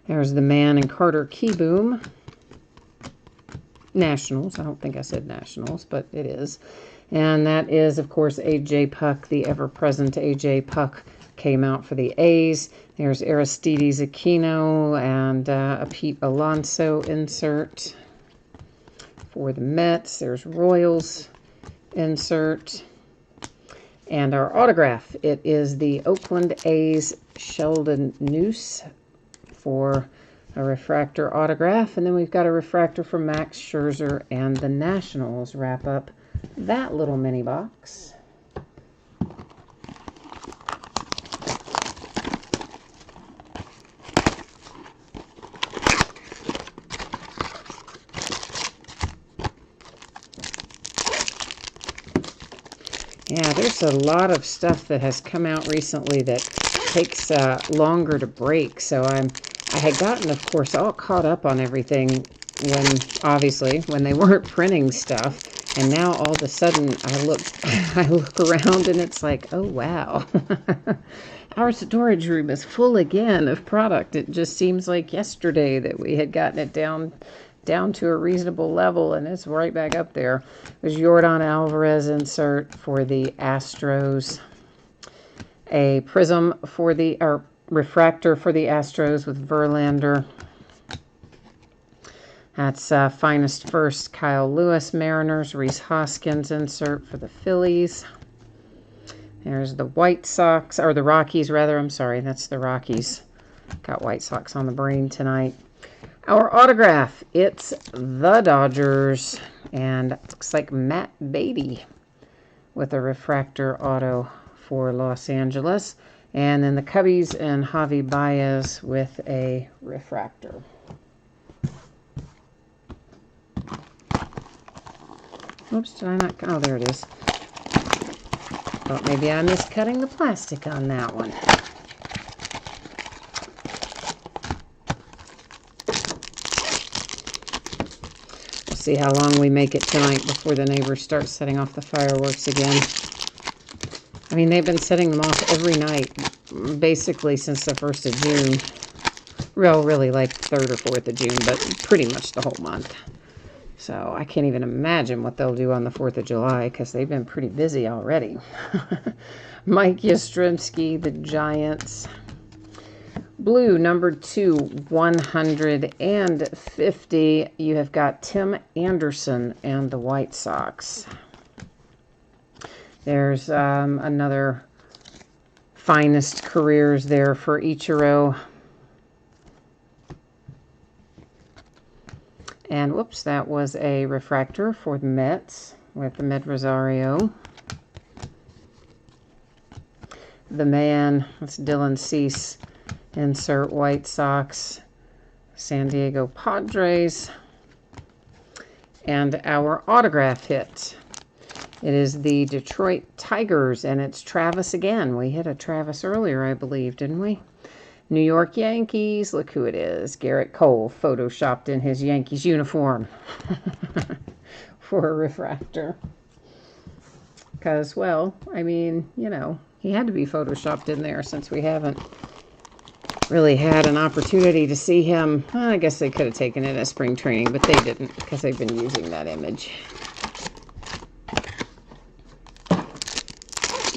There's the man and Carter Kieboom. Nationals. I don't think I said Nationals, but it is. And that is, of course, A.J. Puck, the ever-present A.J. Puck came out for the A's. There's Aristides Aquino and a Pete Alonso insert for the Mets. There's Royals insert. And our autograph, it is the Oakland A's Sheldon Neuse for a refractor autograph. And then we've got a refractor for Max Scherzer, and the Nationals wrap up that little mini box. Yeah, there's a lot of stuff that has come out recently that takes longer to break, so I'm I had gotten, of course, all caught up on everything obviously, when they weren't printing stuff. And now all of a sudden I look around and it's like, oh, wow. Our storage room is full again of product. It just seems like yesterday that we had gotten it down to a reasonable level, and it's right back up there. There's Yordan Alvarez insert for the Astros, a prism for or refractor for the Astros with Verlander. That's Finest First, Kyle Lewis, Mariners, Rhys Hoskins insert for the Phillies. There's the White Sox, or the Rockies, rather. I'm sorry, that's the Rockies. Got White Sox on the brain tonight. Our autograph, it's the Dodgers, and it looks like Matt Beatty with a refractor auto for Los Angeles. And then the Cubbies and Javi Baez with a refractor. Oops, did I not? Oh, there it is. Thought maybe I missed cutting the plastic on that one. We'll see how long we make it tonight before the neighbors start setting off the fireworks again. I mean, they've been setting them off every night, basically since the 1st of June. Well, really like 3rd or 4th of June, but pretty much the whole month. So I can't even imagine what they'll do on the 4th of July because they've been pretty busy already. Mike Yastrzemski, the Giants. Blue, number 2, 150. You have got Tim Anderson and the White Sox. There's another finest careers there for Ichiro. And whoops, that was a refractor for the Mets with the Med Rosario. The man, that's Dylan Cease, insert White Sox, San Diego Padres. And our autograph hit. It is the Detroit Tigers, and it's Travis again. We hit a Travis earlier, I believe, didn't we? New York Yankees, look who it is. Garrett Cole, photoshopped in his Yankees uniform for a refractor. Because, well, I mean, you know, he had to be photoshopped in there since we haven't really had an opportunity to see him. Well, I guess they could have taken it as spring training, but they didn't because they've been using that image.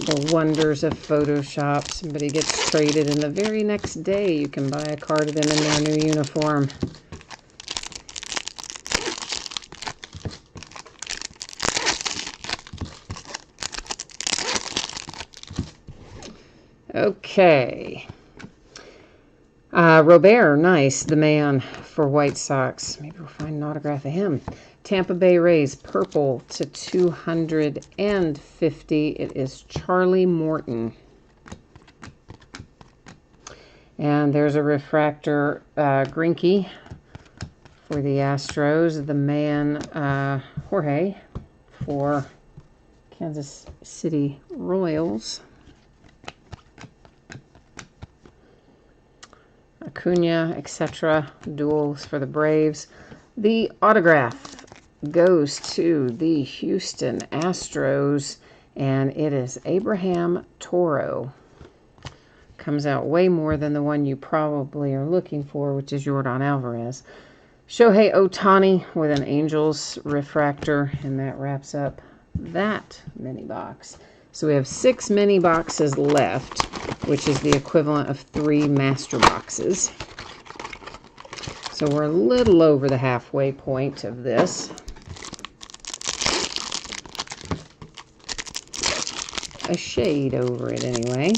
The wonders of Photoshop. Somebody gets traded, and the very next day you can buy a card of them in their new uniform. Okay. Robert, nice. The man for White Sox. Maybe we'll find an autograph of him. Tampa Bay Rays, purple to 250. It is Charlie Morton. And there's a refractor, Greinke for the Astros. The man, Jorge, for Kansas City Royals. Acuna, etc. Duels for the Braves. The autograph goes to the Houston Astros, and it is Abraham Toro. Comes out way more than the one you probably are looking for, which is Yordan Alvarez. Shohei Ohtani with an Angels refractor, and that wraps up that mini box. So we have 6 mini boxes left, which is the equivalent of 3 master boxes. So we're a little over the halfway point of this. A shade over it anyway.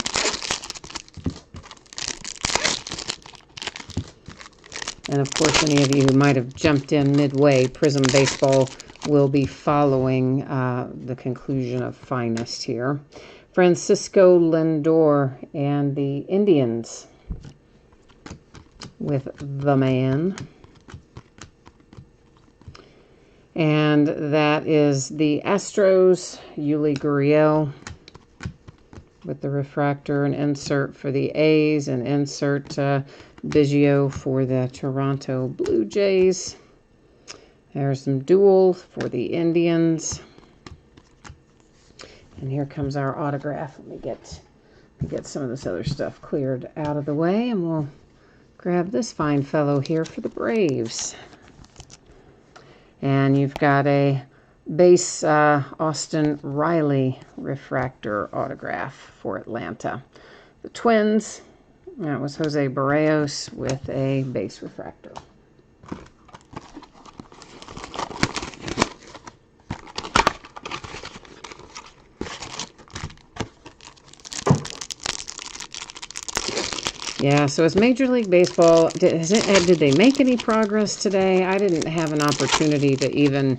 And of course, any of you who might have jumped in midway, Prism Baseball will be following the conclusion of Finest here. Francisco Lindor and the Indians with the man. And that is the Astros, Yuli Gurriel with the refractor, an insert for the A's, an insert Biggio for the Toronto Blue Jays. There's some dual for the Indians. And here comes our autograph. Let me get some of this other stuff cleared out of the way, and we'll grab this fine fellow here for the Braves. And you've got a base Austin Riley refractor autograph for Atlanta. The Twins, that was Jose Barrios with a base refractor. Yeah, so it's Major League Baseball. Did they make any progress today? I didn't have an opportunity to even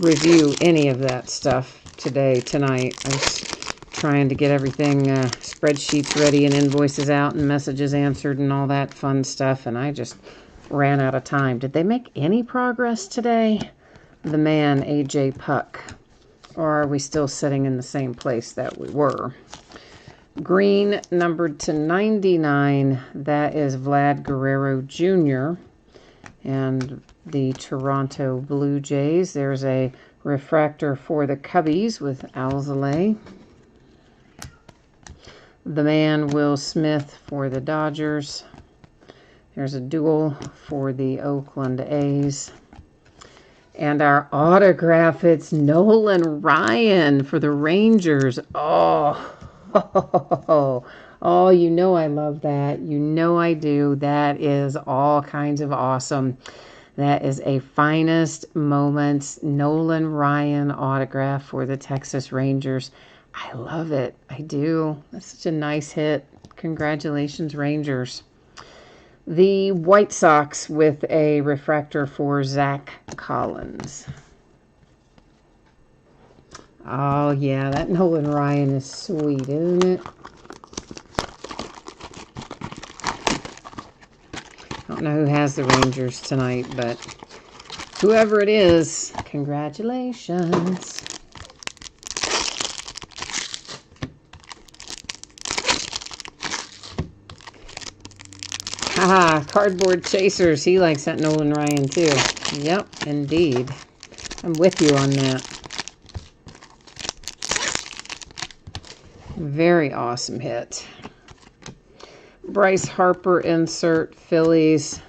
review any of that stuff tonight. I was trying to get everything, spreadsheets ready and invoices out and messages answered and all that fun stuff, and I just ran out of time. Did they make any progress today? The man, A.J. Puck. Or are we still sitting in the same place that we were? Green, numbered to 99, that is Vlad Guerrero Jr. And the Toronto Blue Jays, there's a refractor for the Cubbies with Alzolay. The man, Will Smith for the Dodgers. There's a dual for the Oakland A's. And our autograph, it's Nolan Ryan for the Rangers. Oh, you know I love that. You know I do. That is all kinds of awesome. That is a finest moments Nolan Ryan autograph for the Texas Rangers. I love it. I do. That's such a nice hit. Congratulations, Rangers. The White Sox with a refractor for Zach Collins. Oh, yeah, that Nolan Ryan is sweet, isn't it? I don't know who has the Rangers tonight, but whoever it is, congratulations. Haha, Cardboard Chasers. He likes that Nolan Ryan, too. Yep, indeed. I'm with you on that. Very awesome hit. Bryce Harper insert, Phillies.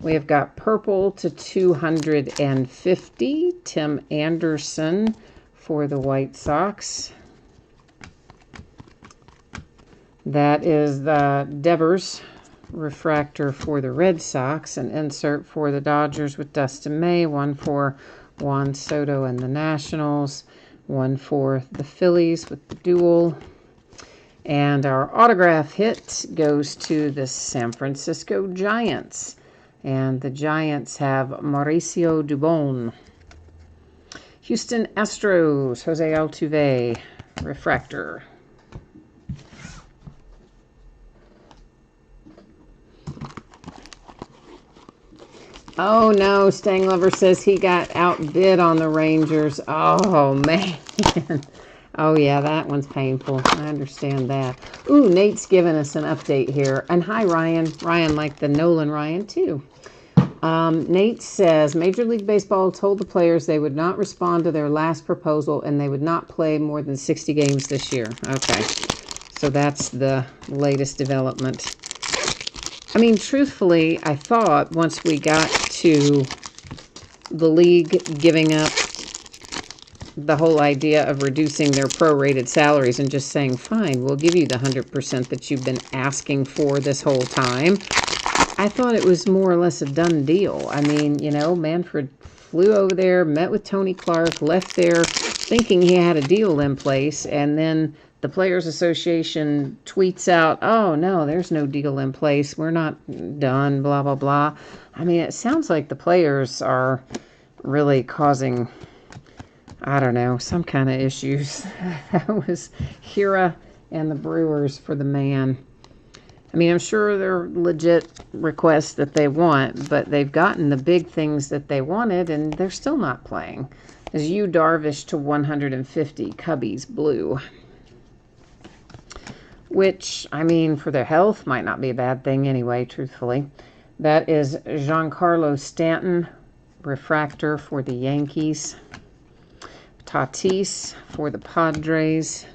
We have got purple to 250. Tim Anderson for the White Sox. That is the Devers refractor for the Red Sox. An insert for the Dodgers with Dustin May. One for Juan Soto and the Nationals. One for the Phillies with the dual. And our autograph hit goes to the San Francisco Giants. And the Giants have Mauricio Dubon. Houston Astros, Jose Altuve, refractor. Oh no, Stang Lover says he got outbid on the Rangers. Oh man. Oh yeah, that one's painful. I understand that. Ooh, Nate's giving us an update here. And hi, Ryan. Ryan liked the Nolan Ryan too. Nate says, Major League Baseball told the players they would not respond to their last proposal and they would not play more than 60 games this year. Okay, so that's the latest development. I mean, truthfully, I thought once we got to the league giving up the whole idea of reducing their prorated salaries and just saying, fine, we'll give you the 100% that you've been asking for this whole time. I thought it was more or less a done deal. I mean, you know, Manfred flew over there, met with Tony Clark, left there thinking he had a deal in place, and then the Players Association tweets out, oh, no, there's no deal in place. We're not done, blah, blah, blah. I mean, it sounds like the players are really causing, I don't know, some kind of issues. That was Hira and the Brewers for the man. I mean, I'm sure they're legit requests that they want, but they've gotten the big things that they wanted, and they're still not playing. As Yu Darvish to 150, Cubbies, blue. which, I mean, for their health might not be a bad thing anyway, truthfully. That is Giancarlo Stanton, refractor for the Yankees. Tatis for the Padres.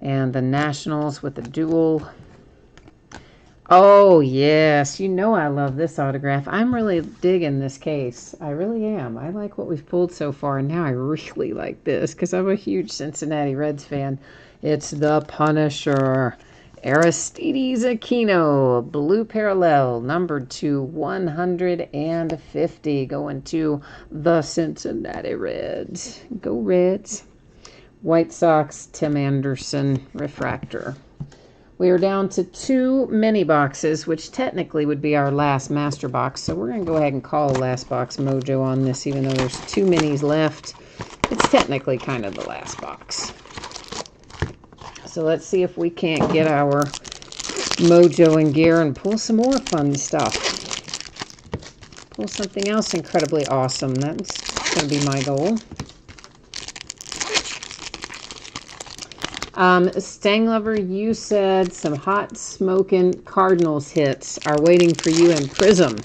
And the Nationals with the dual. Oh, yes. You know I love this autograph. I'm really digging this case. I really am. I like what we've pulled so far, and now I really like this because I'm a huge Cincinnati Reds fan. It's the Punisher. Aristides Aquino, blue parallel, numbered to 150, going to the Cincinnati Reds. Go Reds. White Sox, Tim Anderson, refractor. We are down to 2 mini boxes, which technically would be our last master box. So we're going to go ahead and call last box mojo on this, even though there's 2 minis left. It's technically kind of the last box. So let's see if we can't get our mojo in gear and pull some more fun stuff. Pull something else incredibly awesome. That's going to be my goal. Stang Lover, you said some hot smoking Cardinals hits are waiting for you in Prism.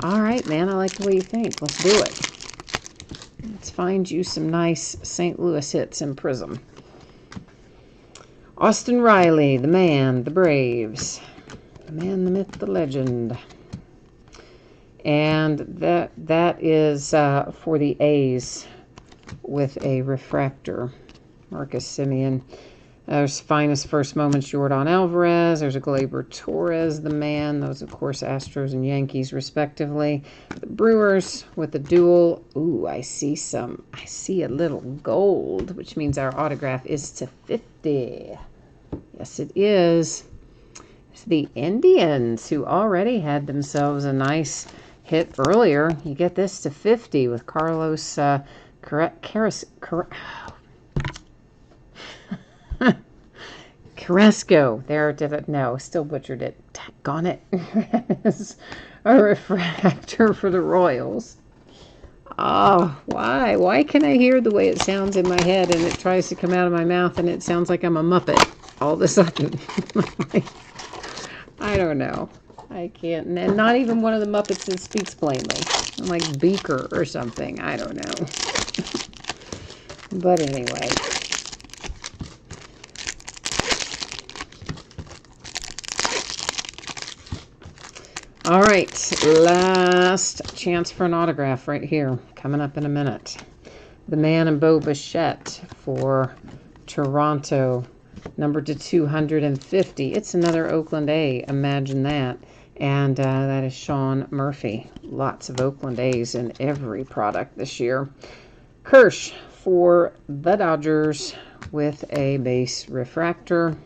All right, man. I like the way you think. Let's do it. Let's find you some nice St. Louis hits in Prism. Austin Riley, the man, the Braves. The man, the myth, the legend. And that is for the A's with a refractor. Marcus Semien. There's Finest First Moments, Jordan Alvarez. There's a Gleyber Torres, the man. Those, of course, Astros and Yankees, respectively. The Brewers with the dual. Ooh, I see a little gold, which means our autograph is to 50. Yes, it is. It's the Indians, who already had themselves a nice hit earlier. You get this to 50 with Carlos Carrasco. There, did it? No, still butchered it. Daggone it. It's a refractor for the Royals. Oh, why? Why can I hear the way it sounds in my head and it tries to come out of my mouth and it sounds like I'm a Muppet all of a sudden? I don't know. I can't. And not even one of the Muppets that speaks plainly. I'm like Beaker or something. I don't know. But anyway. All right, last chance for an autograph right here, coming up in a minute. The man and Bo Bichette for Toronto, numbered to 250. It's another Oakland A, imagine that. And that is Sean Murphy. Lots of Oakland A's in every product this year. Kirsch for the Dodgers with a base refractor.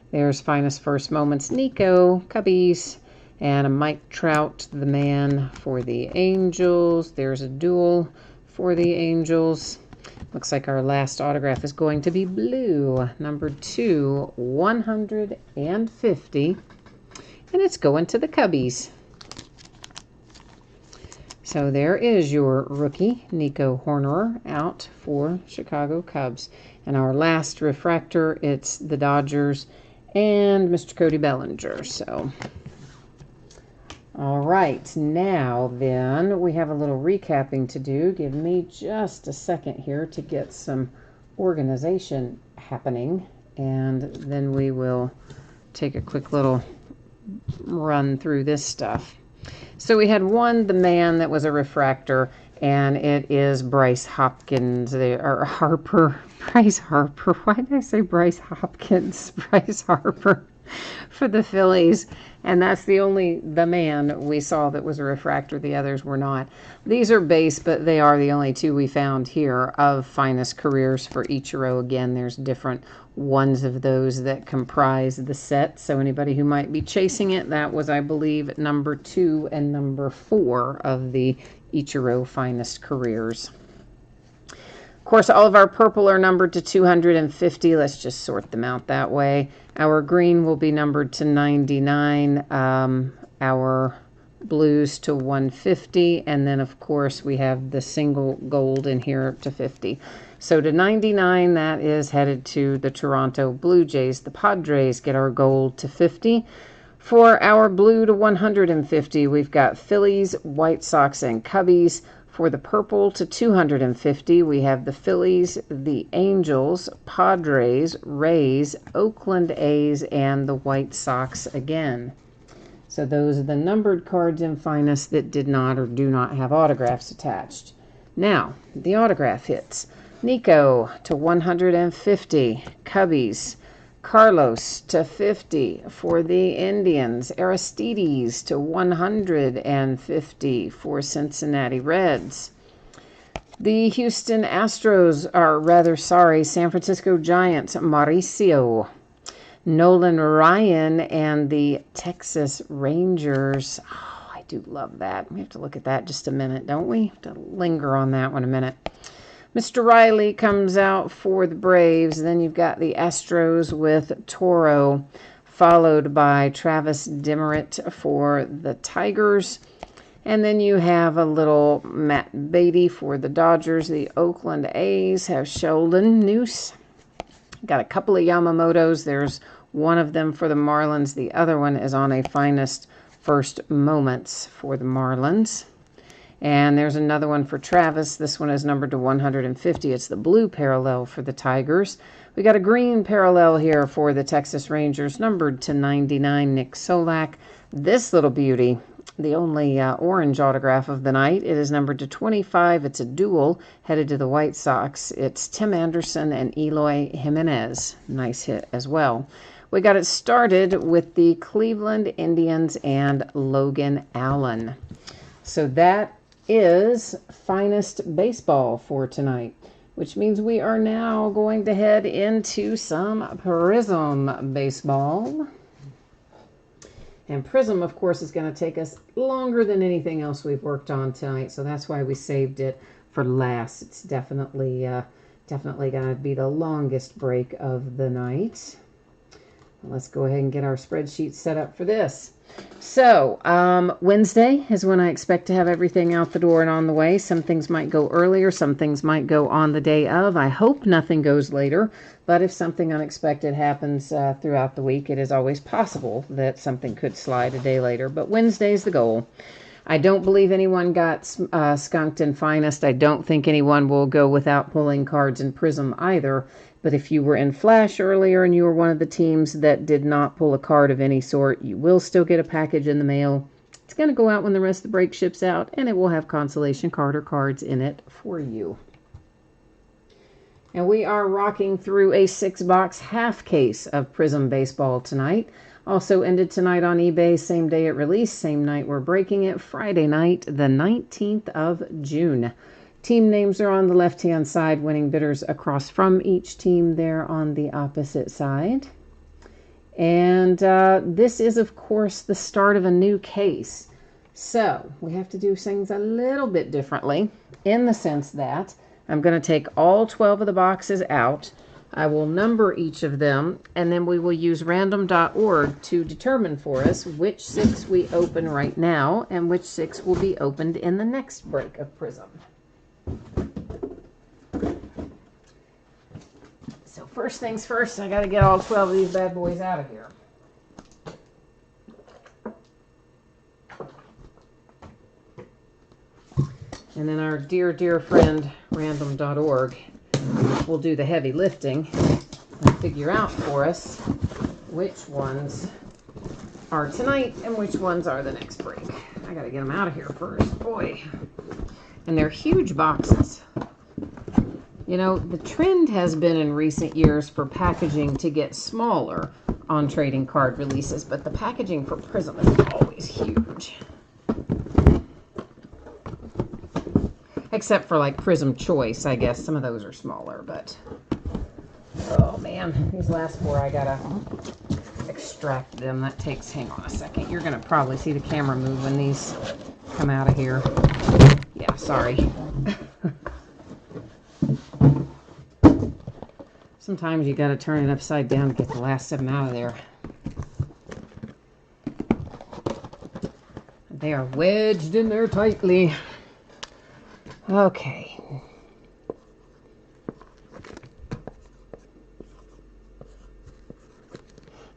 There's Finest First Moments, Nico, Cubbies. And a Mike Trout, the man, for the Angels. There's a dual for the Angels. Looks like our last autograph is going to be blue, numbered to 150. And it's going to the Cubbies. So there is your rookie, Nico Horner, out for Chicago Cubs. And our last refractor, it's the Dodgers and Mr. Cody Bellinger. So... all right, now then, we have a little recapping to do. Give me just a second here to get some organization happening, and then we will take a quick little run through this stuff. So we had one, the man, that was a refractor, and it is Bryce Hopkins, or Harper. Bryce Harper. Why did I say Bryce Hopkins? Bryce Harper for the Phillies. And that's the man we saw that was a refractor. The others were not. These are base, but they are the only two we found here of Finest Careers for Ichiro. Again, there's different ones of those that comprise the set. So anybody who might be chasing it, that was, I believe, number 2 and number 4 of the Ichiro Finest Careers. Of course, all of our purple are numbered to 250. Let's just sort them out that way. Our green will be numbered to 99. Our blues to 150. And then, of course, we have the single gold in here to 50. So to 99, that is headed to the Toronto Blue Jays. The Padres get our gold to 50. For our blue to 150, we've got Phillies, White Sox, and Cubbies. For the purple to 250, we have the Phillies, the Angels, Padres, Rays, Oakland A's, and the White Sox again. So those are the numbered cards in Finest that did not or do not have autographs attached. Now, the autograph hits. Nico to 150, Cubbies. Carlos to 50 for the Indians. Aristides to 150 for Cincinnati Reds. The Houston Astros are San Francisco Giants. Mauricio. Nolan Ryan and the Texas Rangers. Oh, I do love that. We have to look at that just a minute, don't we? Have to linger on that one a minute. Mr. Riley comes out for the Braves. Then you've got the Astros with Toro, followed by Travis Demeritte for the Tigers. And then you have a little Matt Beatty for the Dodgers. The Oakland A's have Sheldon Neuse. Got a couple of Yamamotos. There's one of them for the Marlins. The other one is on a Finest First Moments for the Marlins. And there's another one for Travis. This one is numbered to 150. It's the blue parallel for the Tigers. We got a green parallel here for the Texas Rangers, numbered to 99, Nick Solak. This little beauty, the only orange autograph of the night, it is numbered to 25. It's a dual headed to the White Sox. It's Tim Anderson and Eloy Jimenez. Nice hit as well. We got it started with the Cleveland Indians and Logan Allen. So that is Finest Baseball for tonight, which means we are now going to head into some Prism Baseball. And Prism, of course, is going to take us longer than anything else we've worked on tonight, so that's why we saved it for last. It's definitely going to be the longest break of the night. Let's go ahead and get our spreadsheet set up for this. So, Wednesday is when I expect to have everything out the door and on the way. Some things might go earlier, some things might go on the day of. I hope nothing goes later, but if something unexpected happens throughout the week, it is always possible that something could slide a day later. But Wednesday's the goal. I don't believe anyone got skunked in Finest. I don't think anyone will go without pulling cards in Prism either. But if you were in Flash earlier and you were one of the teams that did not pull a card of any sort, you will still get a package in the mail. It's going to go out when the rest of the break ships out, and it will have consolation card or cards in it for you. And we are rocking through a 6-box half case of Prism Baseball tonight. Also ended tonight on eBay, same day it released, same night we're breaking it, Friday night, the 19th of June. Team names are on the left-hand side, winning bidders across from each team there on the opposite side. And this is, of course, the start of a new case. So we have to do things a little bit differently in the sense that I'm going to take all 12 of the boxes out. I will number each of them, and then we will use random.org to determine for us which 6 we open right now and which 6 will be opened in the next break of Prism. So first things first, I got to get all 12 of these bad boys out of here. And then our dear, dear friend, random.org, will do the heavy lifting and figure out for us which ones are tonight and which ones are the next break. I got to get them out of here first. Boy. And they're huge boxes. You know, the trend has been in recent years for packaging to get smaller on trading card releases, but the packaging for Prism is always huge. Except for like Prism Choice, I guess. Some of those are smaller, but... Oh man, these last 4 I gotta extract them. That takes, hang on a second. You're gonna probably see the camera move when these come out of here. Yeah, sorry. Sometimes you gotta turn it upside down to get the last of them out of there. They are wedged in there tightly. Okay.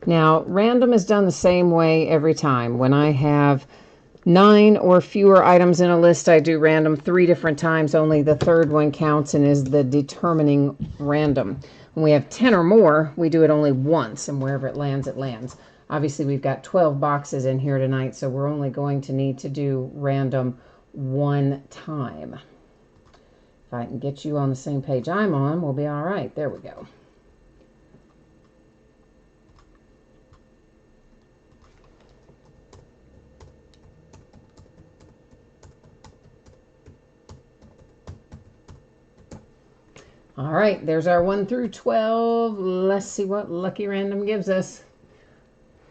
Now, random is done the same way every time. When I have 9 or fewer items in a list, I do random 3 different times. Only the third one counts and is the determining random. When we have 10 or more, we do it only once, and wherever it lands, it lands. Obviously, we've got 12 boxes in here tonight, so we're only going to need to do random 1 time. If I can get you on the same page I'm on, we'll be all right. There we go. All right, there's our 1 through 12. Let's see what Lucky Random gives us.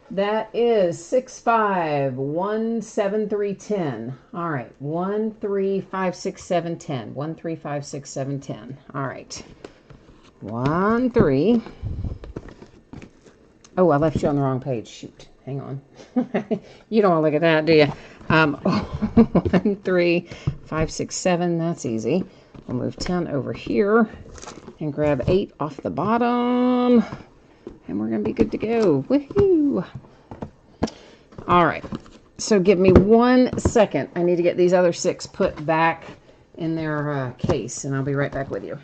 That is 6, 5, 1, 7, 3, 10. All right, 1, 3, 5, 6, 7, 10. 1, 3, 5, 6, 7, 10. All right. 1, 3. Oh, I left you on the wrong page. Shoot. Hang on. You don't want to look at that, do you? 1, 3, 5, 6, 7. That's easy. We'll move 10 over here and grab 8 off the bottom. And we're going to be good to go. Woohoo! All right. So give me 1 second. I need to get these other 6 put back in their case, and I'll be right back with you.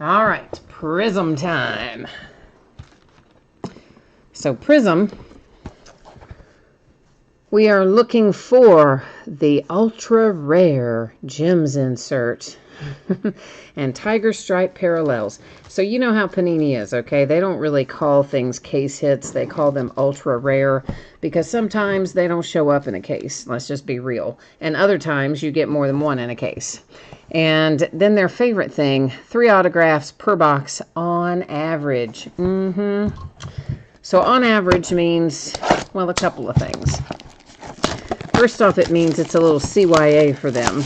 All right, Prism time. So Prism, we are looking for the ultra rare gems insert and Tiger Stripe parallels. So you know how Panini is, okay? They don't really call things case hits. They call them ultra rare because sometimes they don't show up in a case. Let's just be real. And other times you get more than one in a case. And then their favorite thing, 3 autographs per box on average. So on average means, well, a couple of things. First off, it means it's a little CYA for them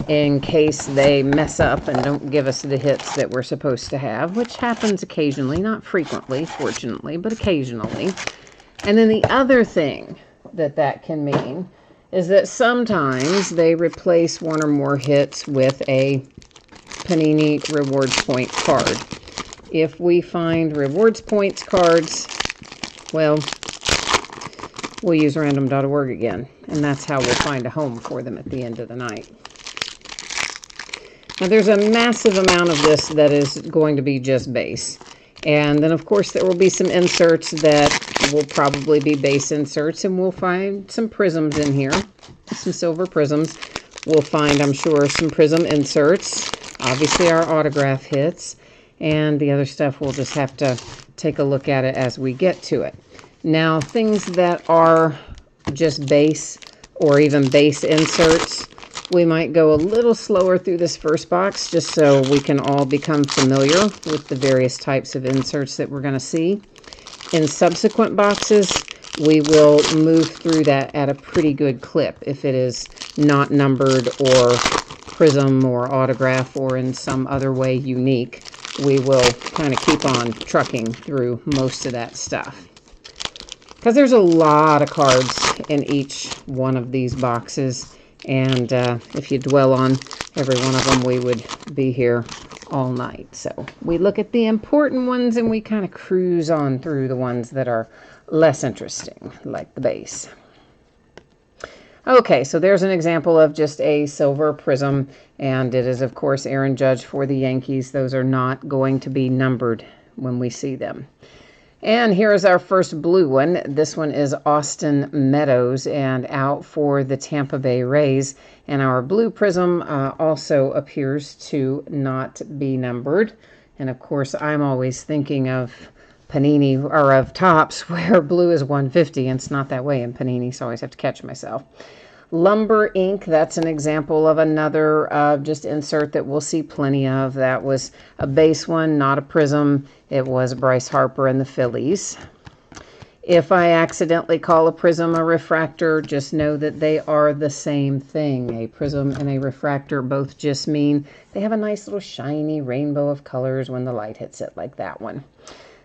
in case they mess up and don't give us the hits that we're supposed to have, which happens occasionally, not frequently, fortunately, but occasionally. And then the other thing that can mean is that sometimes they replace 1 or more hits with a Panini Rewards Point card. If we find Rewards Points cards, well, we'll use random.org again, and that's how we'll find a home for them at the end of the night. Now, there's a massive amount of this that is going to be just base. And then, of course, there will be some inserts that will probably be base inserts, and we'll find some prisms in here, some silver prisms. We'll find, I'm sure, some prism inserts, obviously our autograph hits, and the other stuff we'll just have to take a look at it as we get to it. Now, things that are just base or even base inserts, we might go a little slower through this first box just so we can all become familiar with the various types of inserts that we're going to see. In subsequent boxes, we will move through that at a pretty good clip if it is not numbered or prism or autograph or in some other way unique. We will kind of keep on trucking through most of that stuff. Because there's a lot of cards in each one of these boxes. And if you dwell on every one of them, we would be here all night. So we look at the important ones and we kind of cruise on through the ones that are less interesting, like the base. Okay, so there's an example of just a silver prism, and it is, of course, Aaron Judge for the Yankees. Those are not going to be numbered when we see them. And here is our first blue one. This one is Austin Meadows and out for the Tampa Bay Rays. And our blue prism also appears to not be numbered. And of course, I'm always thinking of Panini, or of Topps, where blue is 150, and it's not that way in Panini, so I always have to catch myself. Lumber Ink, that's an example of another just insert that we'll see plenty of. That was a base one, not a prism. It was Bryce Harper and the Phillies. If I accidentally call a prism a refractor, just know that they are the same thing. A prism and a refractor both just mean they have a nice little shiny rainbow of colors when the light hits it, like that one.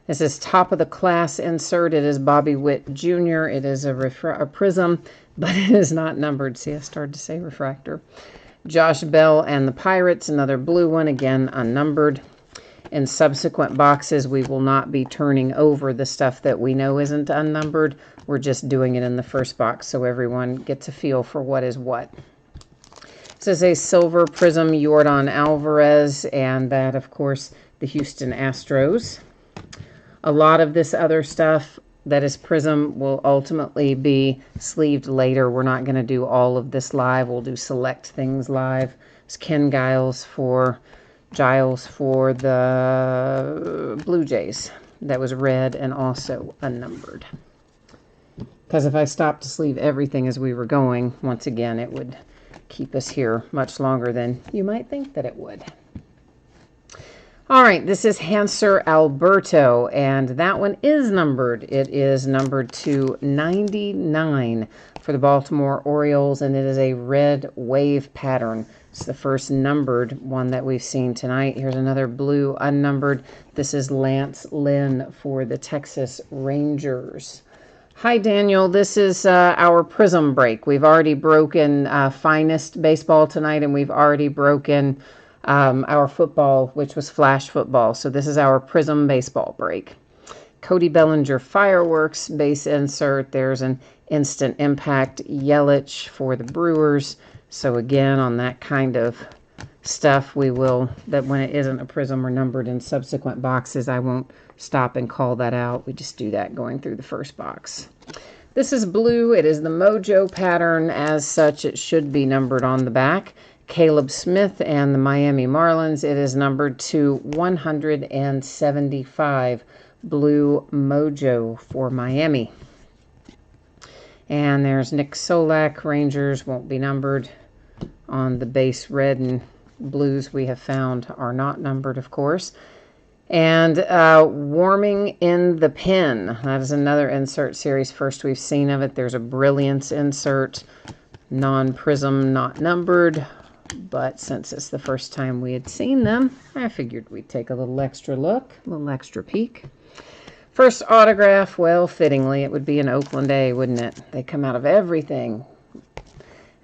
This is top of the class insert. It is Bobby Witt Jr. It is a prism, but it is not numbered. See, I started to say refractor. Josh Bell and the Pirates, another blue one, again unnumbered. In subsequent boxes, we will not be turning over the stuff that we know isn't unnumbered. We're just doing it in the first box so everyone gets a feel for what is what. This is a silver prism Yordan Alvarez, and that, of course, the Houston Astros. A lot of this other stuff that is prism will ultimately be sleeved later. We're not going to do all of this live. We'll do select things live. It's Ken Giles for the Blue Jays. That was red and also unnumbered. Because if I stopped to sleeve everything as we were going, once again, it would keep us here much longer than you might think that it would. All right, this is Hanser Alberto, and that one is numbered. It is numbered to 99 for the Baltimore Orioles, and it is a red wave pattern. It's the first numbered one that we've seen tonight. Here's another blue unnumbered. This is Lance Lynn for the Texas Rangers. Hi, Daniel. This is our prism break. We've already broken Finest Baseball tonight, and we've already broken our football, which was Flash Football. So this is our prism baseball break. Cody Bellinger Fireworks base insert. There's an Instant Impact Yelich for the Brewers. So again, on that kind of stuff, we will, that when it isn't a prism or numbered in subsequent boxes, I won't stop and call that out. We just do that going through the first box. This is blue. It is the Mojo pattern. As such, it should be numbered on the back. Caleb Smith and the Miami Marlins. It is numbered to 175. Blue Mojo for Miami. And there's Nick Solak. Rangers won't be numbered. On the base red and blues we have found are not numbered, of course. And Warming in the Pen. That is another insert series. First we've seen of it. There's a Brilliance insert. Non-prism, not numbered. But since it's the first time we had seen them, I figured we'd take a little extra look, a little extra peek. First autograph, well, fittingly, it would be an Oakland A, wouldn't it? They come out of everything.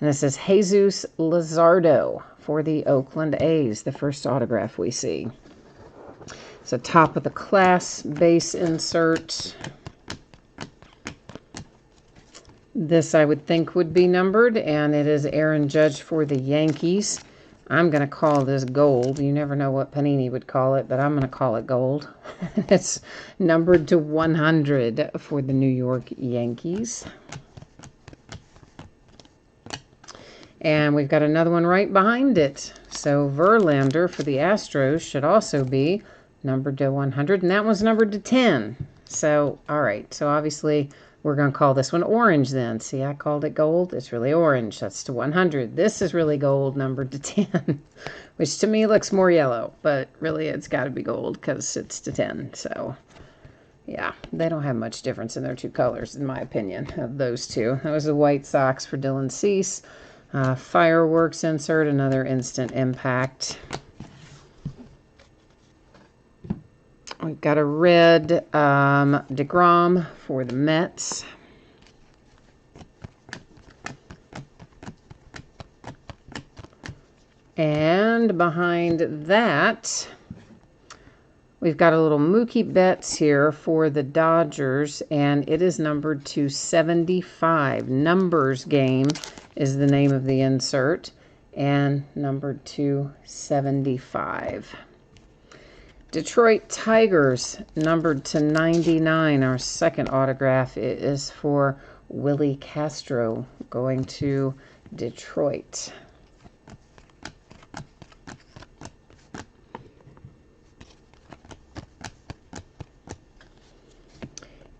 And this is Jesus Luzardo for the Oakland A's, the first autograph we see. It's a top of the class base insert. This I would think would be numbered, and it is Aaron Judge for the Yankees. I'm going to call this gold. You never know what Panini would call it, but I'm going to call it gold. It's numbered to 100 for the New York Yankees. And we've got another one right behind it. So Verlander for the Astros should also be numbered to 100, and that one's numbered to 10. So, all right. So obviously we're going to call this one orange then. See, I called it gold. It's really orange. That's to 100. This is really gold, numbered to 10, which to me looks more yellow, but really it's got to be gold because it's to 10. So, yeah, they don't have much difference in their two colors, in my opinion, of those two. That was the White Sox for Dylan Cease. Fireworks insert, another Instant Impact. We've got a red DeGrom for the Mets. And behind that, we've got a little Mookie Betts here for the Dodgers, and it is numbered to 75. Numbers Game is the name of the insert, and numbered to 75. Detroit Tigers, numbered to 99. Our second autograph is for Willie Castro, going to Detroit.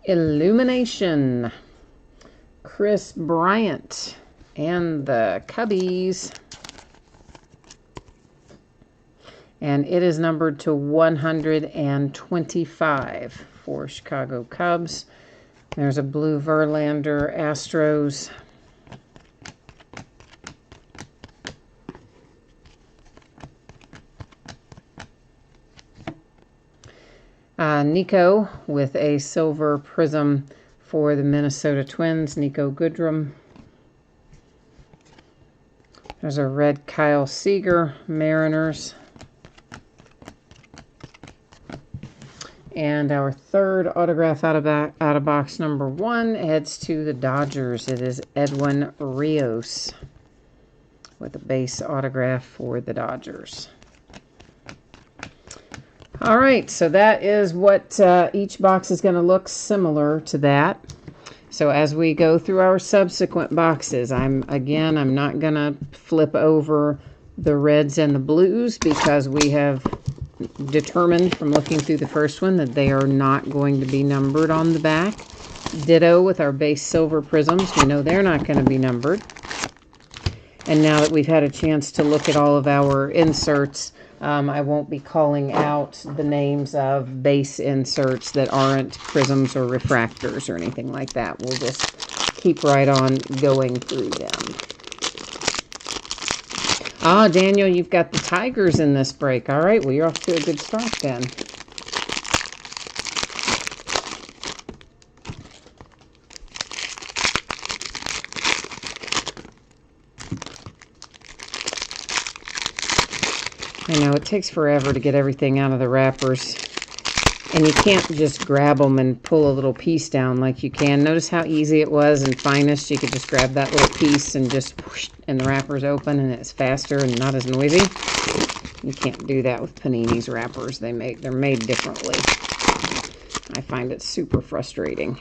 Illumination, Chris Bryant and the Cubbies. And it is numbered to 125 for Chicago Cubs. There's a blue Verlander Astros. Nico with a silver prism for the Minnesota Twins, Nico Goodrum. There's a red Kyle Seager, Mariners. And our third autograph out of box number 1 heads to the Dodgers. It is Edwin Rios with a base autograph for the Dodgers. All right, so that is what each box is going to look similar to that. So as we go through our subsequent boxes, I'm not going to flip over the reds and the blues because we have determined from looking through the first one that they are not going to be numbered on the back. Ditto with our base silver prisms. We know they're not going to be numbered. And now that we've had a chance to look at all of our inserts, I won't be calling out the names of base inserts that aren't prisms or refractors or anything like that. We'll just keep right on going through them. Ah, Daniel, you've got the Tigers in this break. All right, well, you're off to a good start then. I know, it takes forever to get everything out of the wrappers. And you can't just grab them and pull a little piece down like you can. Notice how easy it was in Finest. You could just grab that little piece and just whoosh, and the wrapper's open and it's faster and not as noisy. You can't do that with Panini's wrappers. They're made differently. I find it super frustrating.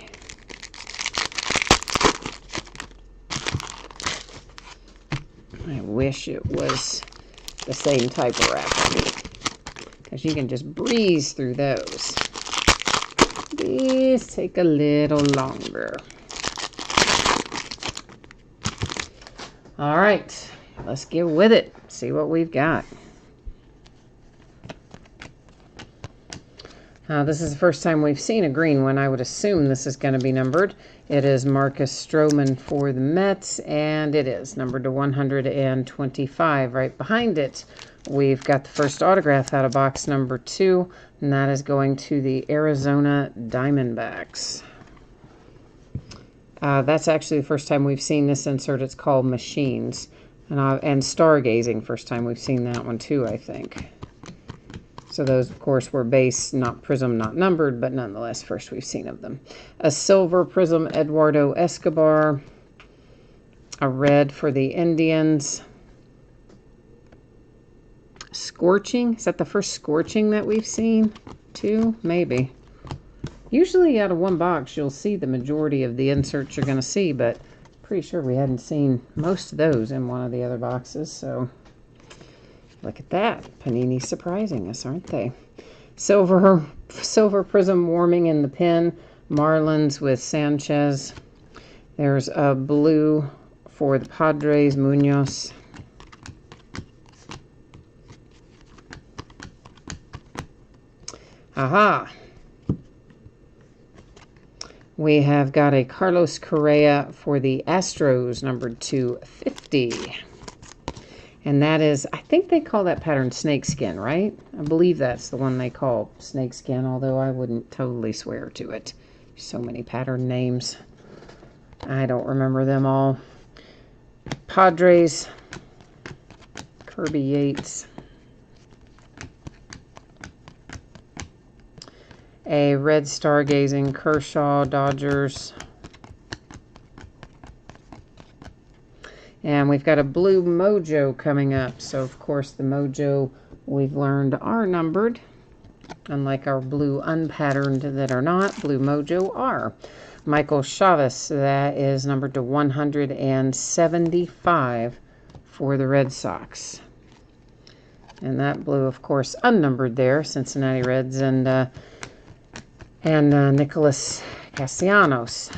I wish it was the same type of wrapper, because you can just breeze through those. These take a little longer. All right, let's get with it. See what we've got. This is the first time we've seen a green one. I would assume this is going to be numbered. It is Marcus Stroman for the Mets, and it is numbered to 125. Right behind it, we've got the first autograph out of box number 2, and that is going to the Arizona Diamondbacks. That's actually the first time we've seen this insert. It's called Machines. And Stargazing, first time we've seen that one too, I think. So those, of course, were base, not prism, not numbered, but nonetheless, first we've seen of them. A silver prism, Eduardo Escobar. A red for the Indians. Scorching. Is that the first Scorching that we've seen, too? Maybe. Usually out of one box, you'll see the majority of the inserts you're going to see, but pretty sure we hadn't seen most of those in one of the other boxes, so look at that. Panini surprising us, aren't they? Silver prism warming in the pen. Marlins with Sanchez. There's a blue for the Padres, Munoz. Aha! We have got a Carlos Correa for the Astros, numbered to 50. And that is, I think they call that pattern snakeskin, right? I believe that's the one they call snakeskin, although I wouldn't totally swear to it. So many pattern names. I don't remember them all. Padres, Kirby Yates. A red Stargazing, Kershaw, Dodgers. And we've got a blue Mojo coming up. So, of course, the Mojo, we've learned, are numbered. Unlike our blue unpatterned that are not, blue Mojo are. Michael Chavis, that is numbered to 175 for the Red Sox. And that blue, of course, unnumbered there, Cincinnati Reds and Nicholas Castellanos.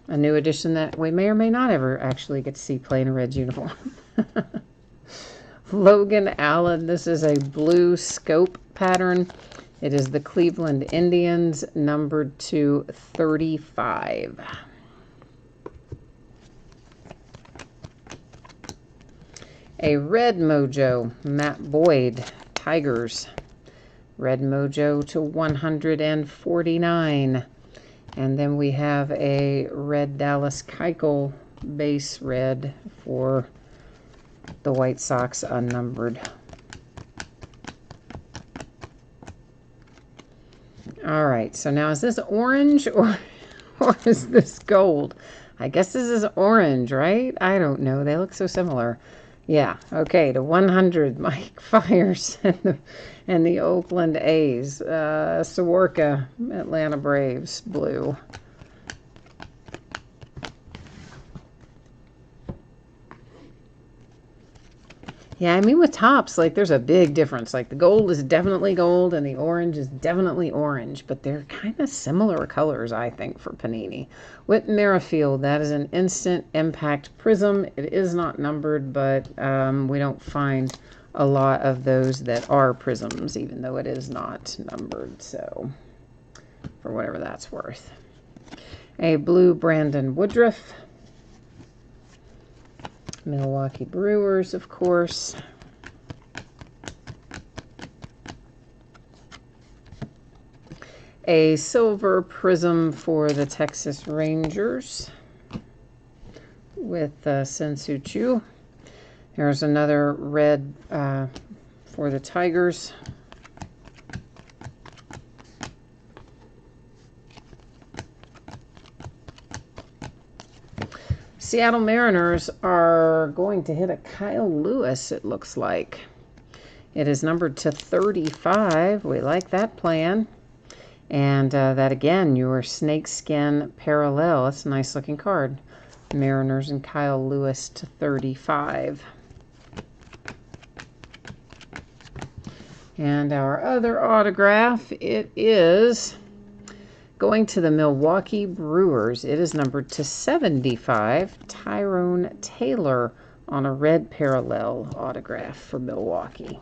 A new addition that we may or may not ever actually get to see play in a Reds uniform. Logan Allen, this is a blue scope pattern. It is the Cleveland Indians, numbered to 35. A red mojo, Matt Boyd, Tigers. Red mojo to 149. And then we have a red Dallas Keuchel base red for the White Sox, unnumbered. All right, so now is this orange or is this gold? I guess this is orange, right? I don't know. They look so similar. Yeah, okay, to 100, Mike Fiers and the Oakland A's. Soroka, Atlanta Braves, blue. Yeah, I mean with Topps, like there's a big difference. Like the gold is definitely gold and the orange is definitely orange, but they're kind of similar colors, I think, for Panini. Whit Merrifield, that is an instant impact prism. It is not numbered, but we don't find a lot of those that are prisms, even though it is not numbered. So for whatever that's worth. A blue Brandon Woodruff. Milwaukee Brewers, of course. A silver prism for the Texas Rangers with Sensu Chu. Here's another red for the Tigers. Seattle Mariners are going to hit a Kyle Lewis, it looks like. It is numbered to 35. We like that plan. And that, again, your snakeskin parallel. That's a nice looking card. Mariners and Kyle Lewis to 35. And our other autograph, it is going to the Milwaukee Brewers. It is numbered to 75. Tyrone Taylor on a red parallel autograph for Milwaukee.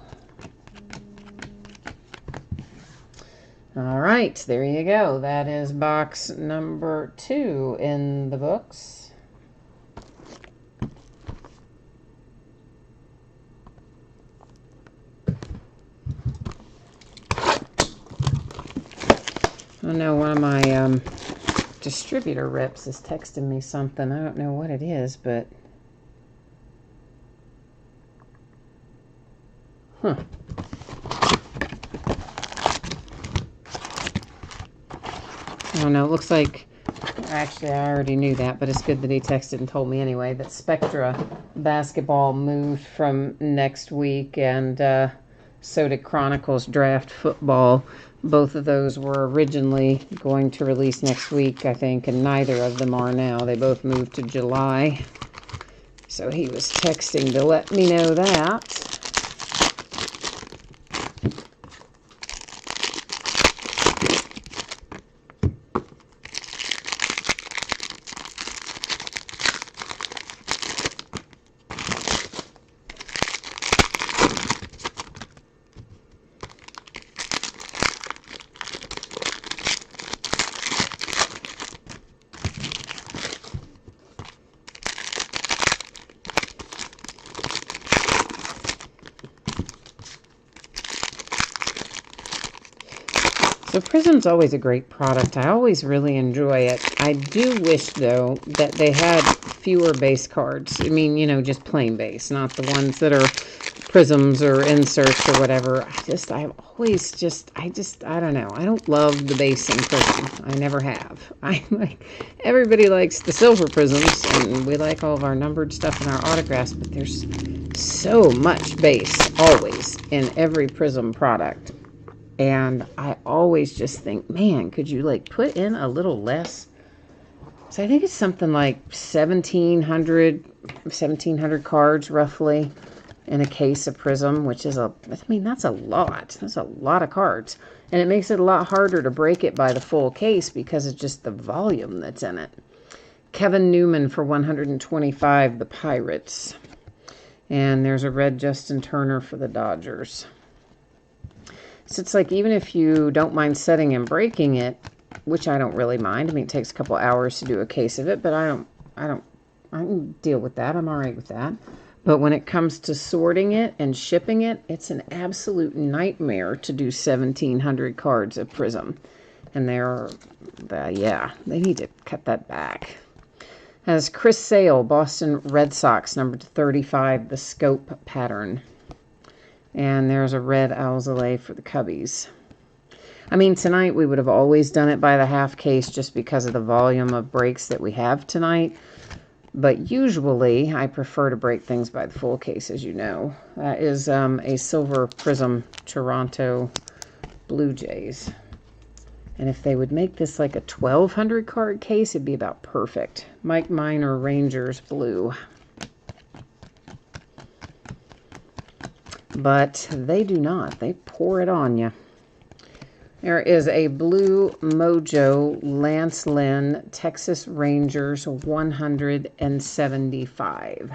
All right, there you go. That is box number 2 in the books. Oh no, one of my distributor reps is texting me something. I don't know what it is, but Oh no, it looks like, actually I already knew that, but it's good that he texted and told me anyway, that Spectra basketball moved from next week, and so did Chronicles Draft Football. Both of those were originally going to release next week, I think, and neither of them are now. They both moved to July. So he was texting to let me know that. So Prism's always a great product. I always really enjoy it. I do wish, though, that they had fewer base cards. I mean, you know, just plain base, not the ones that are prisms or inserts or whatever. I don't know. I don't love the base in Prism. I never have. Everybody likes the silver prisms, and we like all of our numbered stuff and our autographs, but there's so much base, always, in every Prism product. And I always just think, man, could you like put in a little less? So I think it's something like 1,700 cards roughly in a case of Prism, which is that's a lot. That's a lot of cards. And it makes it a lot harder to break it by the full case because of just the volume that's in it. Kevin Newman for 125, the Pirates. And there's a red Justin Turner for the Dodgers. So it's like, even if you don't mind setting and breaking it, which I don't really mind. I mean, it takes a couple hours to do a case of it, but I can deal with that. I'm all right with that. But when it comes to sorting it and shipping it, it's an absolute nightmare to do 1,700 cards of Prism. And yeah, they need to cut that back. Has Chris Sale, Boston Red Sox, number 35, the scope pattern. And there's a red Alzolay for the Cubbies. I mean, tonight we would have always done it by the half case just because of the volume of breaks that we have tonight. But usually I prefer to break things by the full case, as you know. That is a Silver Prism Toronto Blue Jays. And if they would make this like a 1,200 card case, it'd be about perfect. Mike Minor, Rangers Blue. But they do not. They pour it on you. There is a Blue Mojo Lance Lynn Texas Rangers 175.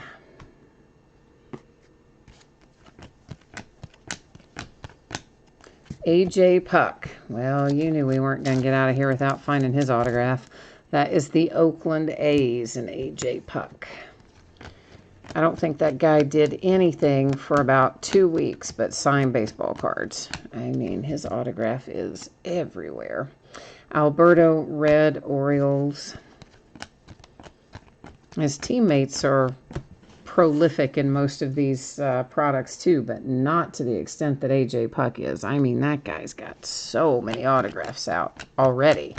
AJ Puck. Well, you knew we weren't going to get out of here without finding his autograph. That is the Oakland A's and AJ Puck. I don't think that guy did anything for about 2 weeks but sign baseball cards. I mean, his autograph is everywhere. Alberto Red Orioles. His teammates are prolific in most of these products too, but not to the extent that AJ Puck is. I mean, that guy's got so many autographs out already.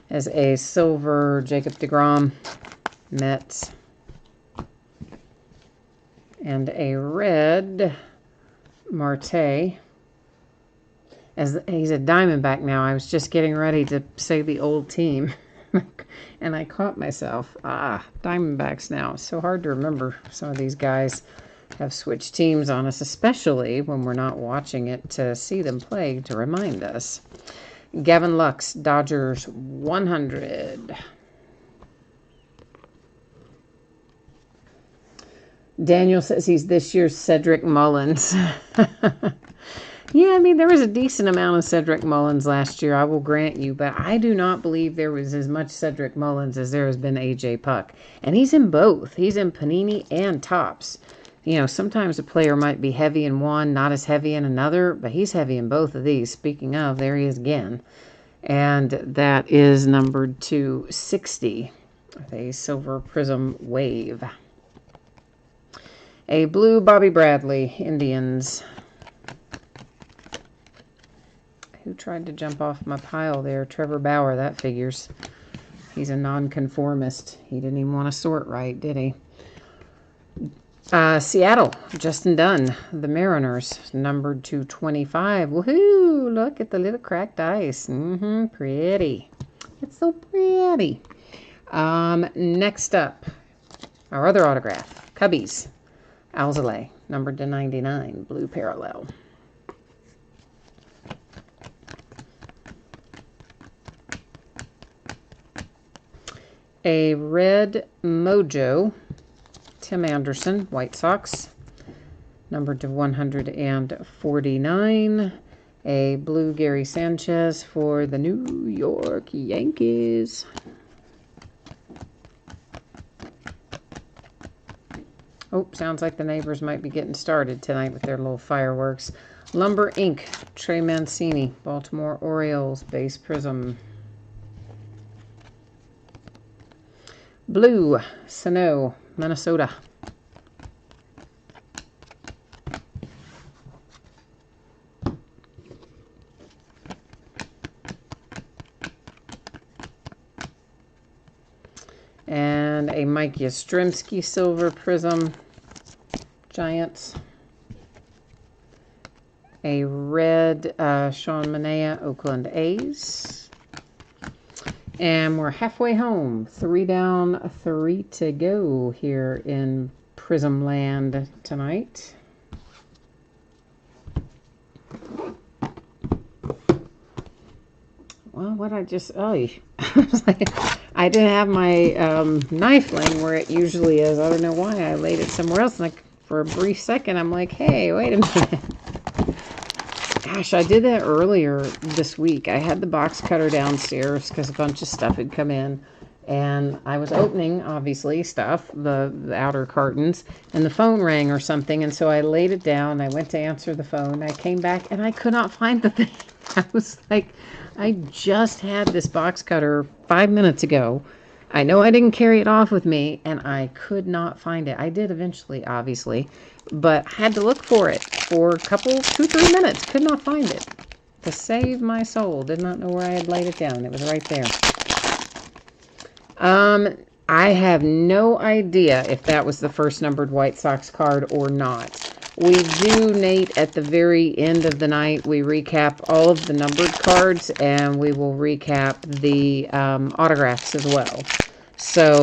As a silver Jacob deGrom, Mets. And a red Marte. As he's a Diamondback now. I was just getting ready to say the old team. And I caught myself. Diamondbacks now. It's so hard to remember. Some of these guys have switched teams on us, especially when we're not watching it to see them play to remind us. Gavin Lux, Dodgers 100. Daniel says he's this year's Cedric Mullins. Yeah, I mean, there was a decent amount of Cedric Mullins last year, I will grant you, but I do not believe there was as much Cedric Mullins as there has been AJ Puck. And he's in both. He's in Panini and Topps. You know, sometimes a player might be heavy in one, not as heavy in another, but he's heavy in both of these. Speaking of, there he is again. And that is numbered to 60 with a Silver Prism Wave. A blue Bobby Bradley, Indians. Who tried to jump off my pile there? Trevor Bauer, that figures. He's a nonconformist. He didn't even want to sort right, did he? Seattle, Justin Dunn, the Mariners, numbered to 25. Woohoo! Look at the little cracked ice. Pretty. It's so pretty. Next up, our other autograph, Cubbies, Alzolay, numbered to 99, blue parallel. A red Mojo, Tim Anderson, White Sox, numbered to 149. A blue Gary Sanchez for the New York Yankees. Oh, sounds like the neighbors might be getting started tonight with their little fireworks. Lumber Inc., Trey Mancini, Baltimore Orioles, base prism. Blue, Sano, Minnesota. And a Mike Yastrzemski Silver Prism, Giants. A red Sean Manaea, Oakland A's. And we're halfway home. 3 down, 3 to go here in Prism Land tonight. Well, what I just... Oh, I didn't have my knife laying where it usually is. I don't know why. I laid it somewhere else, and I for a brief second, I'm like, hey, wait a minute. Gosh, I did that earlier this week. I had the box cutter downstairs because a bunch of stuff had come in. And I was opening, obviously, stuff, the outer cartons, and the phone rang or something. And so I laid it down. I went to answer the phone. I came back, and I could not find the thing. I was like, I just had this box cutter 5 minutes ago. I know I didn't carry it off with me, and I could not find it. I did eventually, obviously, but I had to look for it for a couple, 2-3 minutes. Could not find it. To save my soul. Did not know where I had laid it down. It was right there. I have no idea if that was the first numbered White Sox card or not. We do, Nate, at the very end of the night, we recap all of the numbered cards, and we will recap the autographs as well. So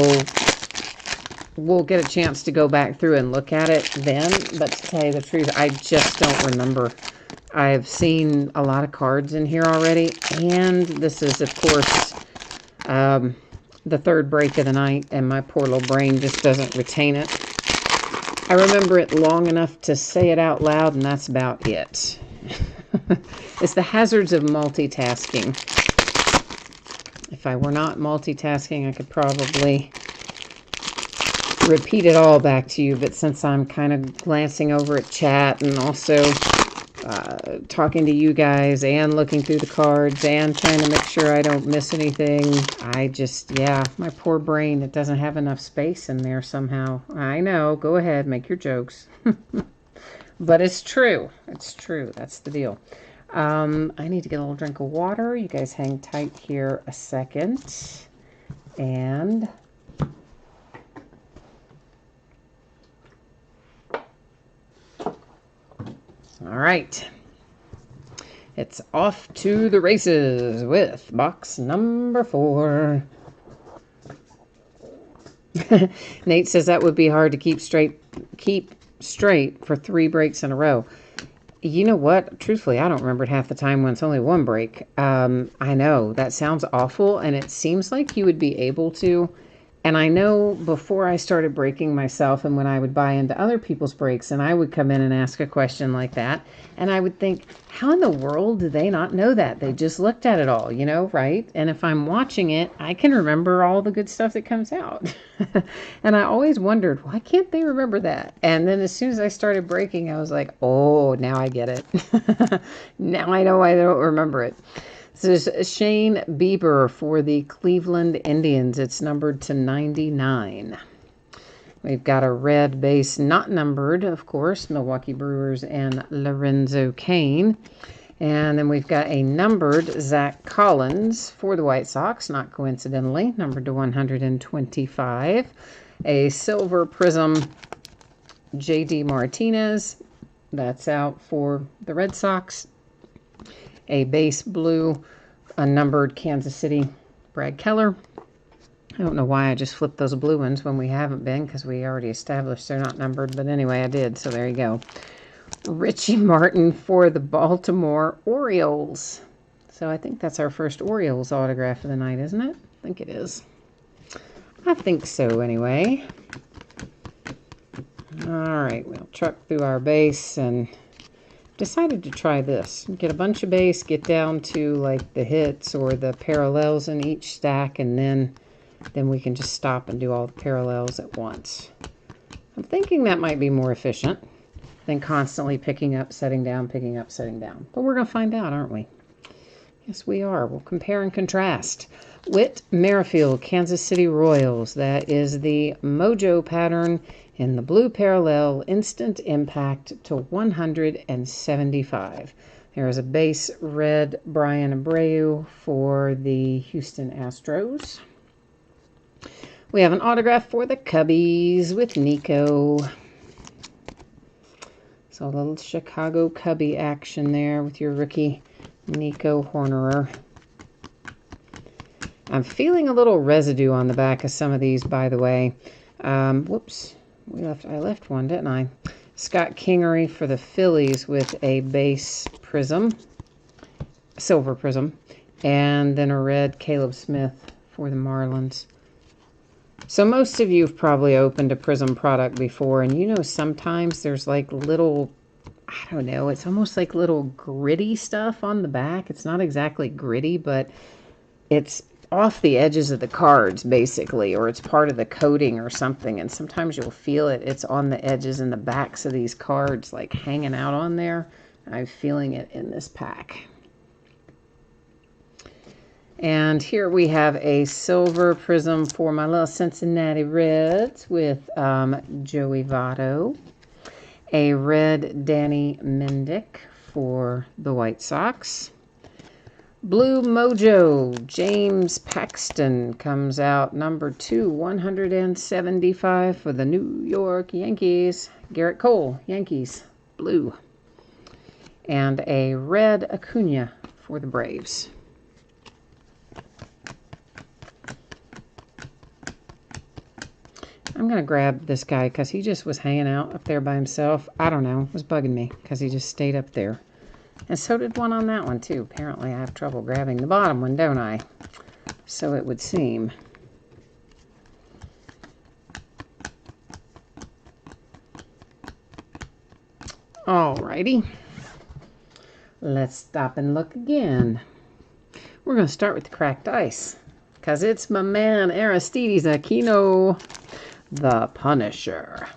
we'll get a chance to go back through and look at it then, but to tell you the truth, I just don't remember. I've seen a lot of cards in here already, and this is, of course, the third break of the night, and my poor little brain just doesn't retain it. I remember it long enough to say it out loud, and that's about it. It's the hazards of multitasking. If I were not multitasking, I could probably repeat it all back to you, but since I'm kind of glancing over at chat and also talking to you guys and looking through the cards and trying to make sure I don't miss anything, I just, yeah, my poor brain, it doesn't have enough space in there somehow. I know, go ahead, make your jokes. But it's true. It's true. That's the deal. I need to get a little drink of water. You guys hang tight here a second. And all right. It's off to the races with box number 4. Nate says that would be hard to keep straight for 3 breaks in a row. You know what? Truthfully, I don't remember it half the time when it's only 1 break. I know that sounds awful, and it seems like you would be able to. And I know before I started breaking myself and when I would buy into other people's breaks and I would come in and ask a question like that, and I would think, how in the world do they not know that? They just looked at it all, you know, right? And if I'm watching it, I can remember all the good stuff that comes out. And I always wondered, why can't they remember that? And then as soon as I started breaking, I was like, oh, now I get it. Now I know why they don't remember it. This is Shane Bieber for the Cleveland Indians. It's numbered to 99. We've got a red base, not numbered, of course, Milwaukee Brewers and Lorenzo Cain. And then we've got a numbered Zach Collins for the White Sox, not coincidentally, numbered to 125. A silver prism J.D. Martinez, that's out for the Red Sox. A base blue, unnumbered Kansas City Brad Keller. I don't know why I just flipped those blue ones when we haven't been, because we already established they're not numbered. But anyway, I did, so there you go. Richie Martin for the Baltimore Orioles. So I think that's our first Orioles autograph of the night, isn't it? I think it is. I think so, anyway. All right, we'll truck through our base and decided to try this. Get a bunch of base, get down to like the hits or the parallels in each stack, and then we can just stop and do all the parallels at once. I'm thinking that might be more efficient than constantly picking up, setting down, picking up, setting down. But we're going to find out, aren't we? Yes, we are. We'll compare and contrast. Whit Merrifield, Kansas City Royals. That is the Mojo pattern in the blue parallel, instant impact to 175. There is a base red Brian Abreu for the Houston Astros. We have an autograph for the Cubbies with Nico. So a little Chicago Cubby action there with your rookie Nico Hornerer. I'm feeling a little residue on the back of some of these, by the way. Whoops. I left one, didn't I? Scott Kingery for the Phillies with a base prism, silver prism, and then a red Caleb Smith for the Marlins. So most of you have probably opened a Prism product before, and you know sometimes there's like little, I don't know, it's almost like little gritty stuff on the back. It's not exactly gritty, but it's off the edges of the cards, basically, or it's part of the coating or something, and sometimes you'll feel it. It's on the edges and the backs of these cards, like hanging out on there. I'm feeling it in this pack. And here we have a silver Prism for my little Cincinnati Reds with Joey Votto. A red Danny Mendick for the White Sox. Blue Mojo, James Paxton comes out number 2/175 for the New York Yankees. Garrett Cole, Yankees, blue. And a red Acuna for the Braves. I'm going to grab this guy because he just was hanging out up there by himself. I don't know. It was bugging me because he just stayed up there. And so did one on that one, too. Apparently, I have trouble grabbing the bottom one, don't I? So it would seem. Alrighty. Let's stop and look again. We're going to start with the cracked ice because it's my man, Aristides Aquino, the Punisher.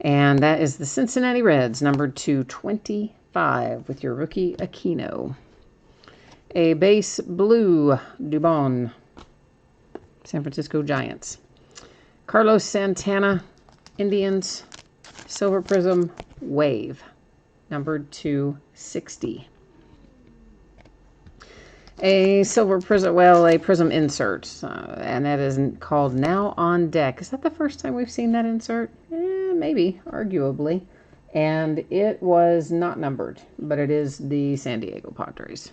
And that is the Cincinnati Reds, numbered 2/25 with your rookie Aquino. A base blue Dubon, San Francisco Giants. Carlos Santana, Indians, silver Prism Wave, numbered 260. A silver Prism, well, a Prism insert, and that is called Now on Deck. Is that the first time we've seen that insert? Maybe, arguably. And it was not numbered, but it is the San Diego Padres.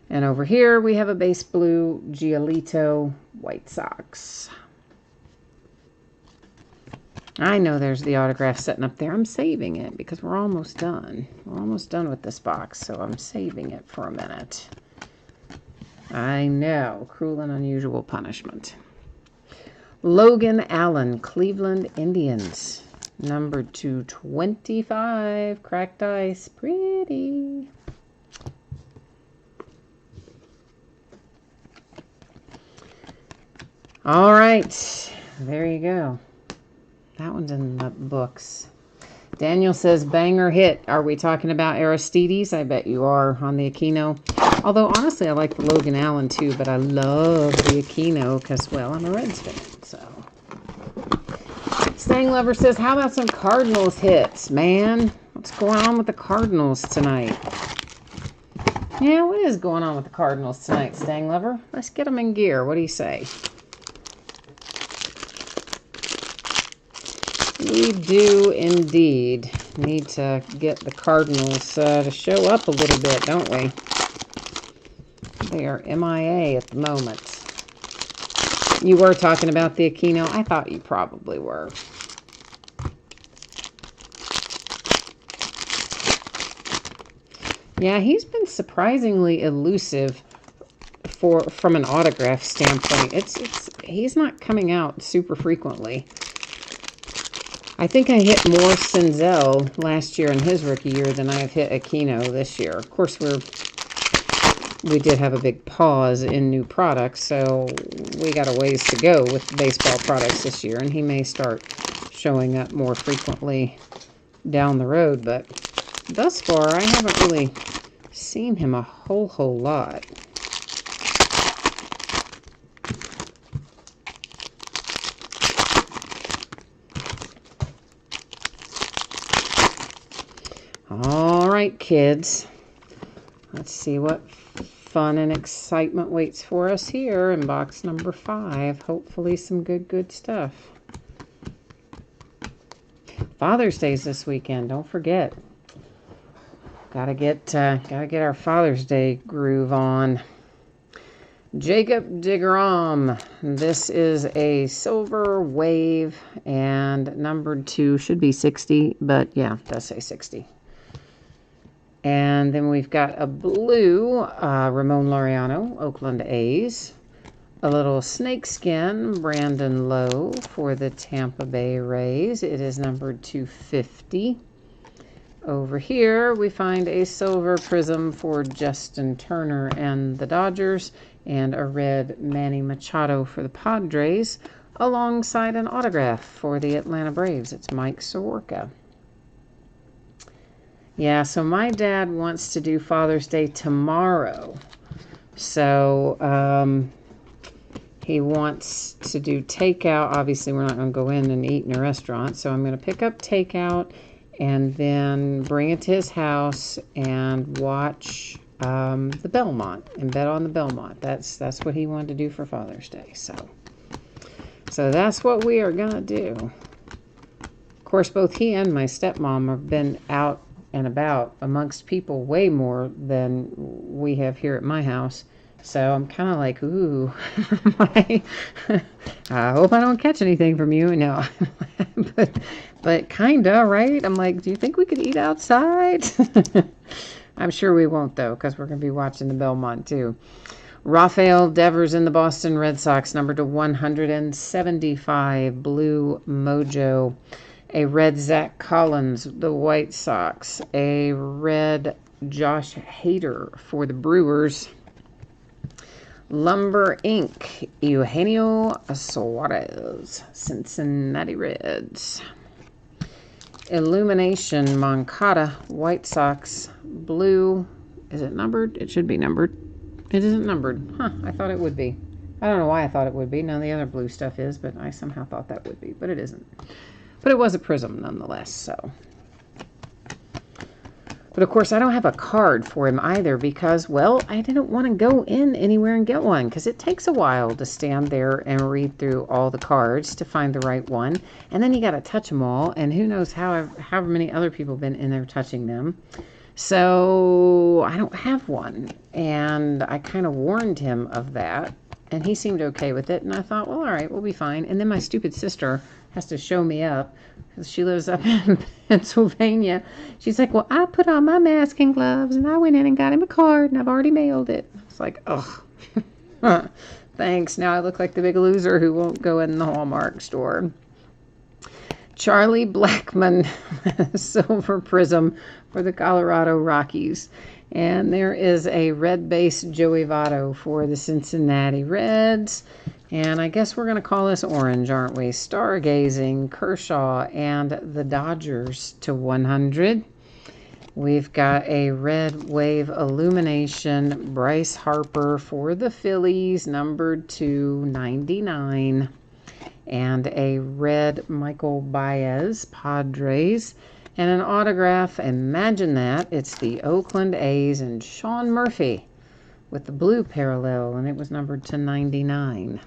And over here we have a base blue Giolito White Sox. I know there's the autograph sitting up there. I'm saving it because we're almost done. We're almost done with this box, so I'm saving it for a minute. I know, cruel and unusual punishment. Logan Allen, Cleveland Indians, number 2/25, cracked ice, pretty. All right, there you go. That one's in the books. Daniel says, banger hit. Are we talking about Aristides? I bet you are on the Aquino. Although, honestly, I like the Logan Allen, too, but I love the Aquino because, well, I'm a Reds fan, so. Stang Lover says, how about some Cardinals hits, man? What's going on with the Cardinals tonight? Yeah, what is going on with the Cardinals tonight, Stang Lover? Let's get them in gear. What do you say? We do indeed need to get the Cardinals to show up a little bit, don't we? They are MIA at the moment. You were talking about the Aquino? I thought you probably were. Yeah, he's been surprisingly elusive from an autograph standpoint. He's not coming out super frequently. I think I hit more Senzel last year in his rookie year than I have hit Aquino this year. Of course, we did have a big pause in new products, so we got a ways to go with baseball products this year, and he may start showing up more frequently down the road, but thus far, I haven't really seen him a whole lot. All right, kids. Let's see what fun and excitement waits for us here in box number 5. Hopefully some good stuff. Father's Day's this weekend. Don't forget. Gotta get our Father's Day groove on. Jacob deGrom. This is a silver wave and numbered 2. Should be 60, but yeah, it does say 60. And then we've got a blue Ramon Laureano, Oakland A's. A little snakeskin, Brandon Lowe for the Tampa Bay Rays. It is numbered 250. Over here, we find a silver prism for Justin Turner and the Dodgers, and a red Manny Machado for the Padres, alongside an autograph for the Atlanta Braves. It's Mike Soroka. Yeah, so my dad wants to do Father's Day tomorrow. So, he wants to do takeout. Obviously, we're not going to go in and eat in a restaurant. So I'm going to pick up takeout and then bring it to his house and watch the Belmont and bet on the Belmont. That's what he wanted to do for Father's Day. So that's what we are going to do. Of course, both he and my stepmom have been out and about amongst people way more than we have here at my house. So I'm kind of like, ooh, I hope I don't catch anything from you. No, but kind of, right? I'm like, do you think we could eat outside? I'm sure we won't, though, because we're going to be watching the Belmont, too. Rafael Devers in the Boston Red Sox, number to 175, Blue Mojo. A red Zach Collins, the White Sox. A red Josh Hader for the Brewers. Lumber Inc., Eugenio Suarez, Cincinnati Reds. Illumination, Moncada, White Sox, blue. Is it numbered? It should be numbered. It isn't numbered. Huh, I thought it would be. I don't know why I thought it would be. None of the other blue stuff is, but I somehow thought that would be, but it isn't. But it was a prism nonetheless, so. But of course, I don't have a card for him either because, well, I didn't want to go in anywhere and get one because it takes a while to stand there and read through all the cards to find the right one. And then you got to touch them all, and who knows however many other people have been in there touching them. So I don't have one, and I kind of warned him of that, and he seemed okay with it. And I thought, well, all right, we'll be fine. And then my stupid sister has to show me up because she lives up in Pennsylvania. She's like, well, I put on my mask and gloves and I went in and got him a card and I've already mailed it. It's like, oh, thanks. Now I look like the big loser who won't go in the Hallmark store. Charlie Blackmon, silver prism for the Colorado Rockies. And there is a red base Joey Votto for the Cincinnati Reds. And I guess we're going to call this orange, aren't we? Stargazing, Kershaw, and the Dodgers to 100. We've got a red wave illumination, Bryce Harper for the Phillies, numbered to 99. And a red Michael Baez, Padres. And an autograph, imagine that, it's the Oakland A's and Sean Murphy with the blue parallel, and it was numbered to 99.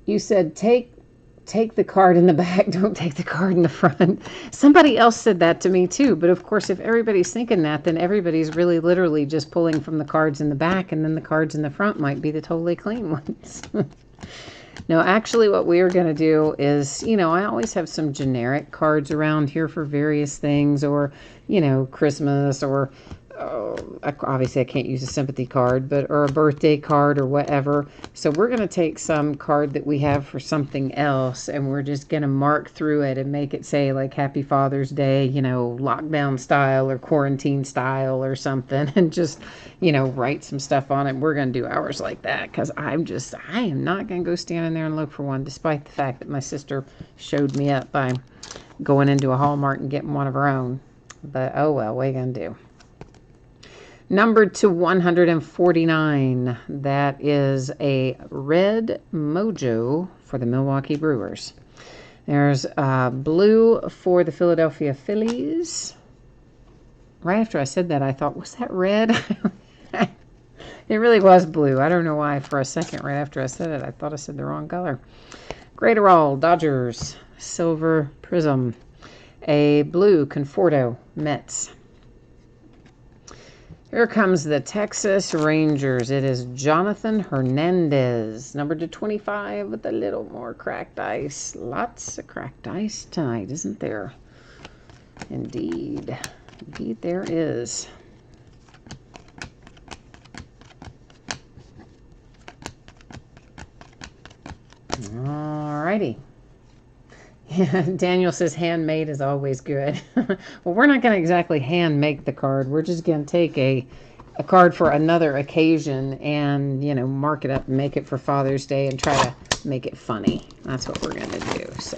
You said take the card in the back, don't take the card in the front. Somebody else said that to me too, but of course if everybody's thinking that, then everybody's really literally just pulling from the cards in the back, and then the cards in the front might be the totally clean ones. No, actually what we are going to do is, I always have some generic cards around here for various things, or, Christmas, or obviously I can't use a sympathy card, or a birthday card or whatever. So we're going to take some card that we have for something else, and we're just going to mark through it and make it say like Happy Father's Day, lockdown style or quarantine style or something, and just, write some stuff on it. We're going to do ours like that because I am not going to go stand in there and look for one, despite the fact that my sister showed me up by going into a Hallmark and getting one of her own. But oh well, what are you going to do? Numbered to 149, that is a red Mojo for the Milwaukee Brewers. There's blue for the Philadelphia Phillies. Right after I said that, I thought, was that red? It really was blue. I don't know why for a second right after I said it, I thought I said the wrong color. Graterol, Dodgers, silver prism. A blue Conforto, Mets. Here comes the Texas Rangers. It is Jonathan Hernandez, numbered to 25 with a little more cracked ice. Lots of cracked ice tonight, isn't there? Indeed. Indeed there is. righty. Yeah, Daniel says handmade is always good. Well, we're not going to exactly hand make the card. We're just going to take a card for another occasion and, you know, mark it up and make it for Father's Day and try to make it funny. That's what we're going to do. So,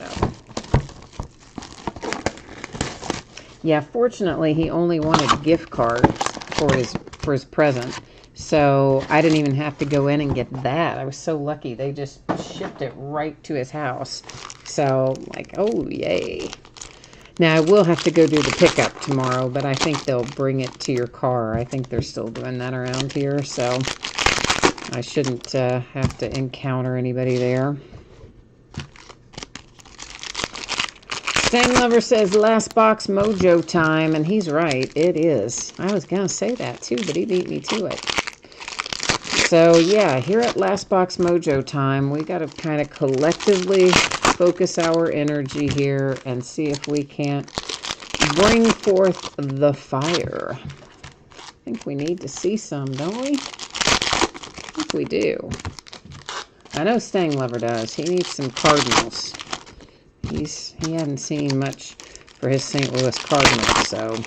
yeah, fortunately, he only wanted gift cards for his present. So I didn't even have to go in and get that. I was so lucky. They just shipped it right to his house. So, like, oh, yay. Now, I will have to go do the pickup tomorrow, but I think they'll bring it to your car. I think they're still doing that around here, so I shouldn't have to encounter anybody there. Stang Lover says, last box mojo time, and he's right. It is. I was going to say that, too, but he beat me to it. So, yeah, here at Last Box Mojo time, we got to kind of collectively focus our energy here and see if we can't bring forth the fire. I think we need to see some, don't we? I think we do. I know Stang Lover does. He needs some Cardinals. He hadn't seen much for his St. Louis Cardinals, so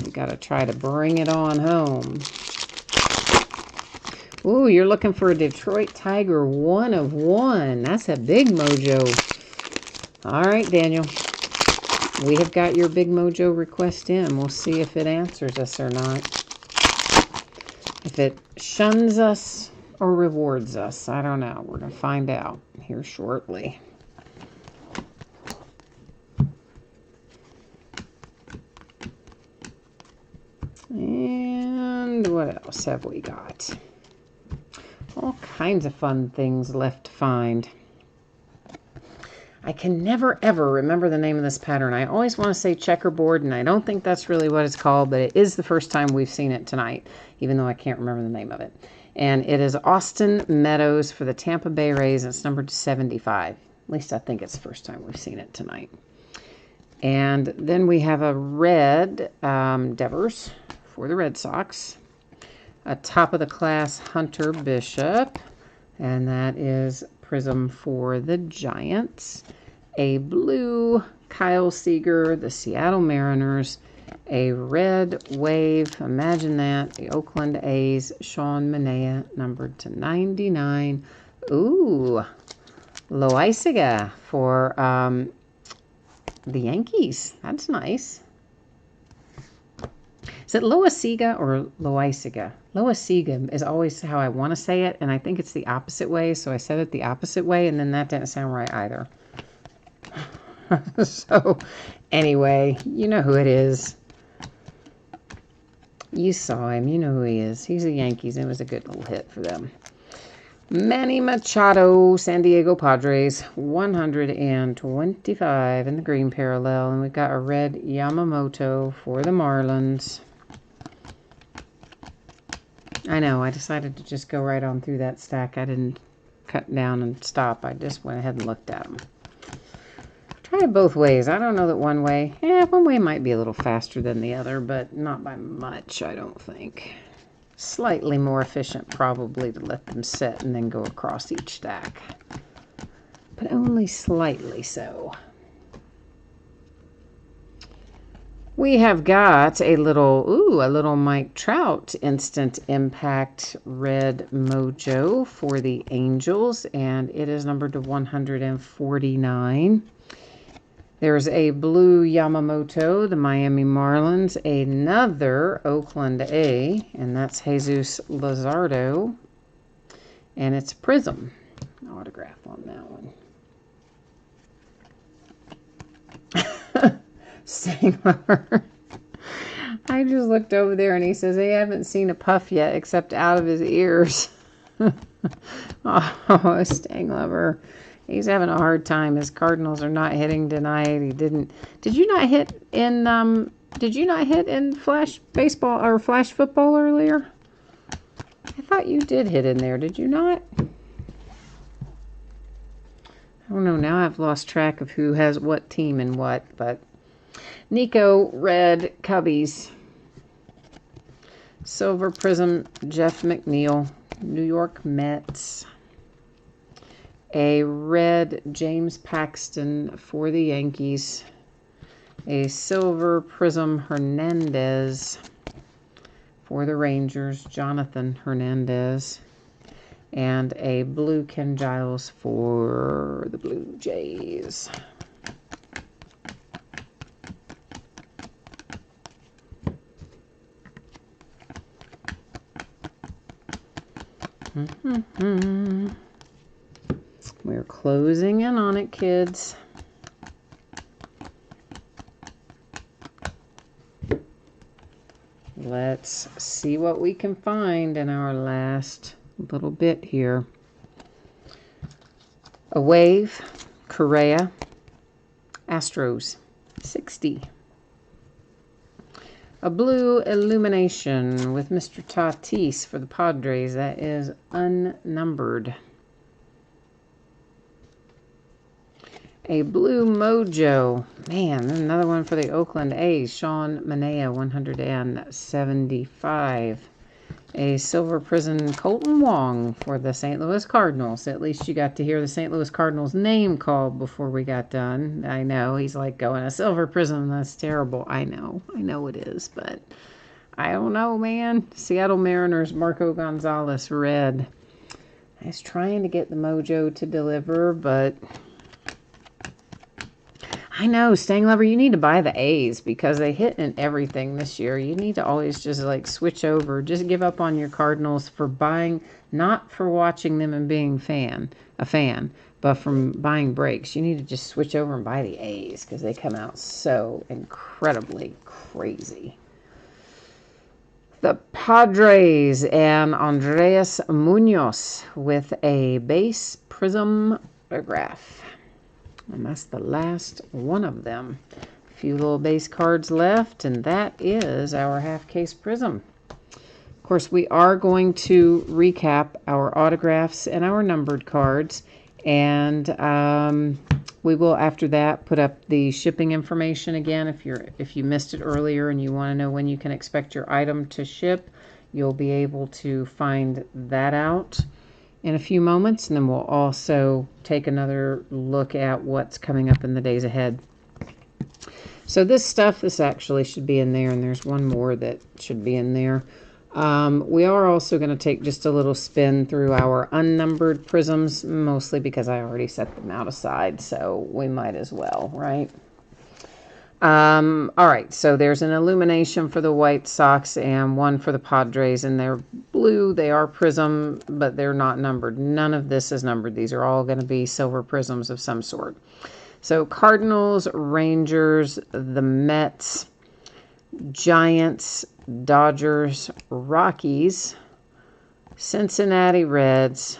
we got to try to bring it on home. Ooh, you're looking for a Detroit Tiger 1 of 1. That's a big mojo. All right, Daniel. We have got your big mojo request in. We'll see if it answers us or not. If it shuns us or rewards us. I don't know. We're going to find out here shortly. And what else have we got? All kinds of fun things left to find. I can never, ever remember the name of this pattern. I always want to say checkerboard, and I don't think that's really what it's called, but it is the first time we've seen it tonight, even though I can't remember the name of it. And it is Austin Meadows for the Tampa Bay Rays. It's numbered 75. At least I think it's the first time we've seen it tonight. And then we have a red Devers for the Red Sox. A top-of-the-class Hunter Bishop, and that is Prism for the Giants. A blue Kyle Seager, the Seattle Mariners. A red wave, imagine that, the Oakland A's, Sean Manaea, numbered to 99. Ooh, Loaisaga for the Yankees. That's nice. Is it Loaisaga or Loaisaga? Loaisaga is always how I want to say it, and I think it's the opposite way, so I said it the opposite way, and then that didn't sound right either. So, anyway, you know who it is. You saw him. You know who he is. He's the Yankees, and it was a good little hit for them. Manny Machado, San Diego Padres, 125 in the green parallel, and we've got a red Yamamoto for the Marlins. I know, I decided to just go right on through that stack. I didn't cut down and stop. I just went ahead and looked at them. Try it both ways. I don't know that one way might be a little faster than the other, but not by much, I don't think. Slightly more efficient, probably, to let them set and then go across each stack. But only slightly so. We have got a little Mike Trout Instant Impact Red Mojo for the Angels, and it is numbered to 149. There's a blue Yamamoto, the Miami Marlins, another Oakland A, and that's Jesus Luzardo, and it's Prism. Autograph on that one. Sangler. I just looked over there and he says they haven't seen a puff yet except out of his ears. Oh, Stang Lover. He's having a hard time. His Cardinals are not hitting tonight. Did you not hit in flash baseball or flash football earlier? I thought you did hit in there. Did you not? I don't know. Now I've lost track of who has what team and what, but Nico, red, Cubbies. Silver Prism, Jeff McNeil, New York Mets. A red James Paxton for the Yankees. A silver Prism Hernandez for the Rangers, Jonathan Hernandez. And a blue Ken Giles for the Blue Jays. We're closing in on it, kids. Let's see what we can find in our last little bit here. A wave, Correa, Astros, 60. A blue illumination with Mr. Tatis for the Padres. That is unnumbered. A blue mojo. Man, another one for the Oakland A's. Sean Manaea, 175. A silver prism Colton Wong for the St. Louis Cardinals. At least you got to hear the St. Louis Cardinals name called before we got done. I know, he's like going, a silver prism, that's terrible. I know it is, but I don't know, man. Seattle Mariners, Marco Gonzalez, red. I was trying to get the mojo to deliver, but I know, Stang Lover, you need to buy the A's because they hit in everything this year. You need to always just like switch over. Just give up on your Cardinals for buying, not for watching them and being a fan, but from buying breaks. You need to just switch over and buy the A's because they come out so incredibly crazy. The Padres and Andres Munoz with a base prism autograph. And that's the last one of them. A few little base cards left, and that is our half case prism. Of course, we are going to recap our autographs and our numbered cards, and we will, after that, put up the shipping information again. If you missed it earlier and you want to know when you can expect your item to ship, you'll be able to find that out in a few moments, and then we'll also take another look at what's coming up in the days ahead. So this actually should be in there, and there's one more that should be in there. We are also going to take just a little spin through our unnumbered prisms, mostly because I already set them out aside, so we might as well, right? All right, so there's an illumination for the White Sox and one for the Padres, and they're blue. They are prism, but they're not numbered. None of this is numbered. These are all going to be silver prisms of some sort. So Cardinals, Rangers, the Mets, Giants, Dodgers, Rockies, Cincinnati Reds,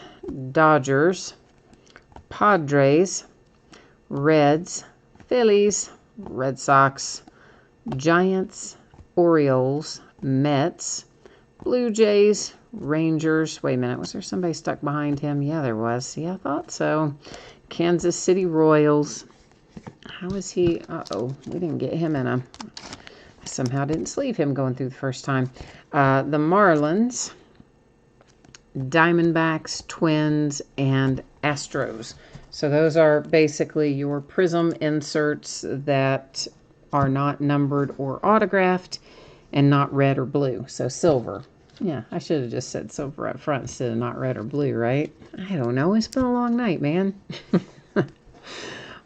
Dodgers, Padres, Reds, Phillies, Red Sox, Giants, Orioles, Mets, Blue Jays, Rangers. Wait a minute, was there somebody stuck behind him? Yeah, there was. See, I thought so. Kansas City Royals. How is he? Uh-oh, we didn't get him in I somehow didn't sleeve him going through the first time. The Marlins, Diamondbacks, Twins, and Astros. So those are basically your prism inserts that are not numbered or autographed and not red or blue. So silver. Yeah, I should have just said silver up front instead of not red or blue, right? I don't know. It's been a long night, man.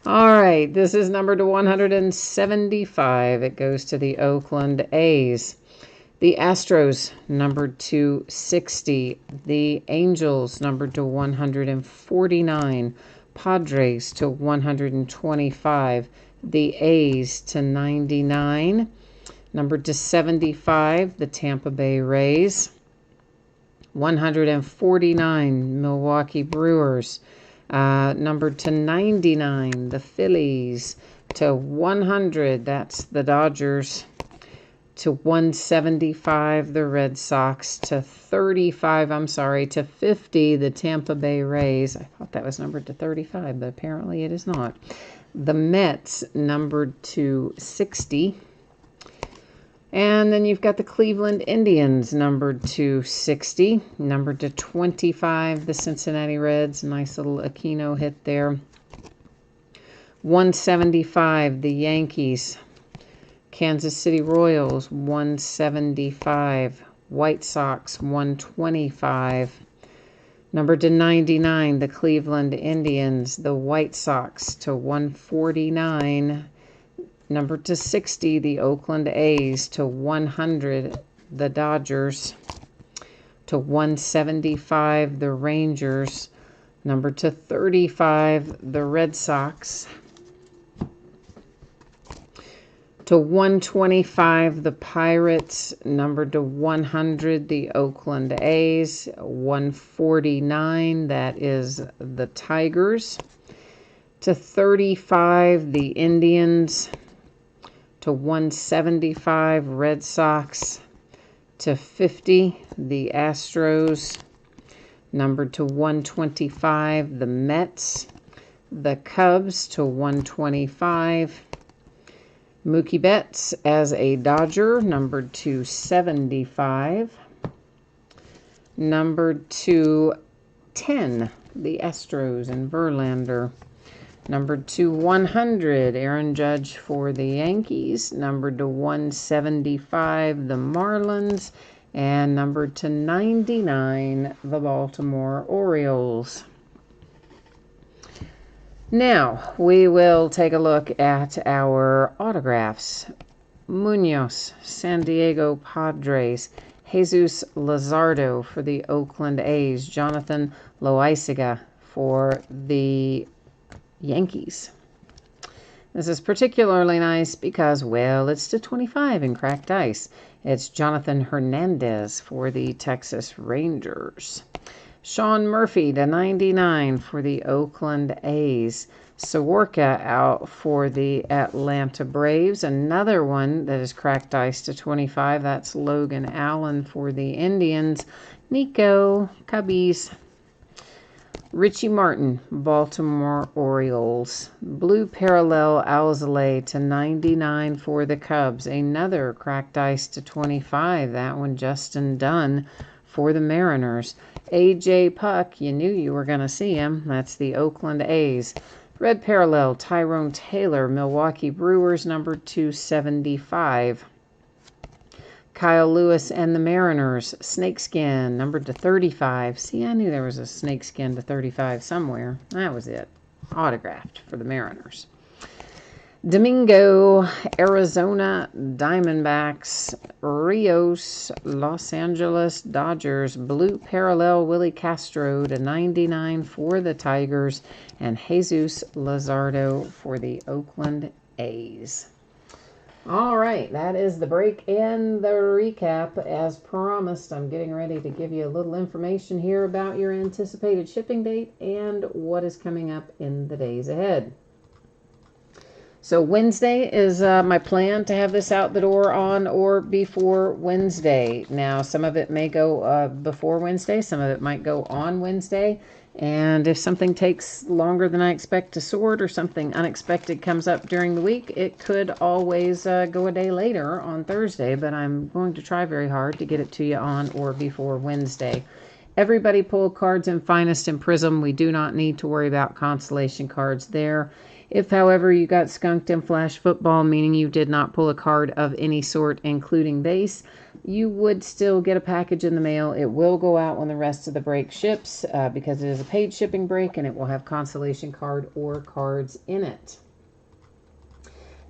All right, this is numbered to 175. It goes to the Oakland A's. The Astros, numbered to 60. The Angels, numbered to 149. Padres to 125. The A's to 99. Numbered to 75, the Tampa Bay Rays. 149, Milwaukee Brewers. Numbered to 99, the Phillies. To 100, that's the Dodgers. To 175, the Red Sox. To 35, to 50, the Tampa Bay Rays. I thought that was numbered to 35, but apparently it is not. The Mets, numbered to 60. And then you've got the Cleveland Indians, numbered to 60. Numbered to 25, the Cincinnati Reds. Nice little Aquino hit there. 175, the Yankees. Kansas City Royals, 175. White Sox, 125. Numbered to 99, the Cleveland Indians. The White Sox to 149. Numbered to 60, the Oakland A's. To 100, the Dodgers. To 175, the Rangers. Numbered to 35, the Red Sox. To 125, the Pirates. Numbered to 100, the Oakland A's. 149, that is the Tigers. To 35, the Indians. To 175, Red Sox. To 50, the Astros. Numbered to 125, the Mets. The Cubs to 125. Mookie Betts as a Dodger, numbered to 75. Numbered to 10, the Astros and Verlander. Numbered to 100, Aaron Judge for the Yankees. Numbered to 175, the Marlins. And numbered to 99, the Baltimore Orioles. Now, we will take a look at our autographs. Munoz, San Diego Padres. Jesus Luzardo for the Oakland A's. Jonathan Loaisiga for the Yankees. This is particularly nice because, well, it's to 25 in cracked ice. It's Jonathan Hernandez for the Texas Rangers. Sean Murphy to 99 for the Oakland A's. Soroka out for the Atlanta Braves. Another one that is cracked ice to 25. That's Logan Allen for the Indians. Nico, Cubbies. Richie Martin, Baltimore Orioles. Blue Parallel Alzolay to 99 for the Cubs. Another cracked ice to 25. That one Justin Dunn for the Mariners. A.J. Puck, you knew you were going to see him. That's the Oakland A's. Red Parallel, Tyrone Taylor, Milwaukee Brewers, number 275. Kyle Lewis and the Mariners, Snakeskin, numbered to 35. See, I knew there was a Snakeskin to 35 somewhere. That was it. Autographed for the Mariners. Domingo, Arizona Diamondbacks. Rios, Los Angeles Dodgers. Blue Parallel, Willie Castro to 99 for the Tigers. And Jesus Luzardo for the Oakland A's. All right, that is the break and the recap. As promised, I'm getting ready to give you a little information here about your anticipated shipping date and what is coming up in the days ahead. So Wednesday is my plan to have this out the door on or before Wednesday. Now, some of it may go before Wednesday. Some of it might go on Wednesday. And if something takes longer than I expect to sort or something unexpected comes up during the week, it could always go a day later on Thursday. But I'm going to try very hard to get it to you on or before Wednesday. Everybody pulled cards in Finest and Prism. We do not need to worry about consolation cards there. If, however, you got skunked in Flash Football, meaning you did not pull a card of any sort, including base, you would still get a package in the mail. It will go out when the rest of the break ships because it is a paid shipping break and it will have consolation card or cards in it.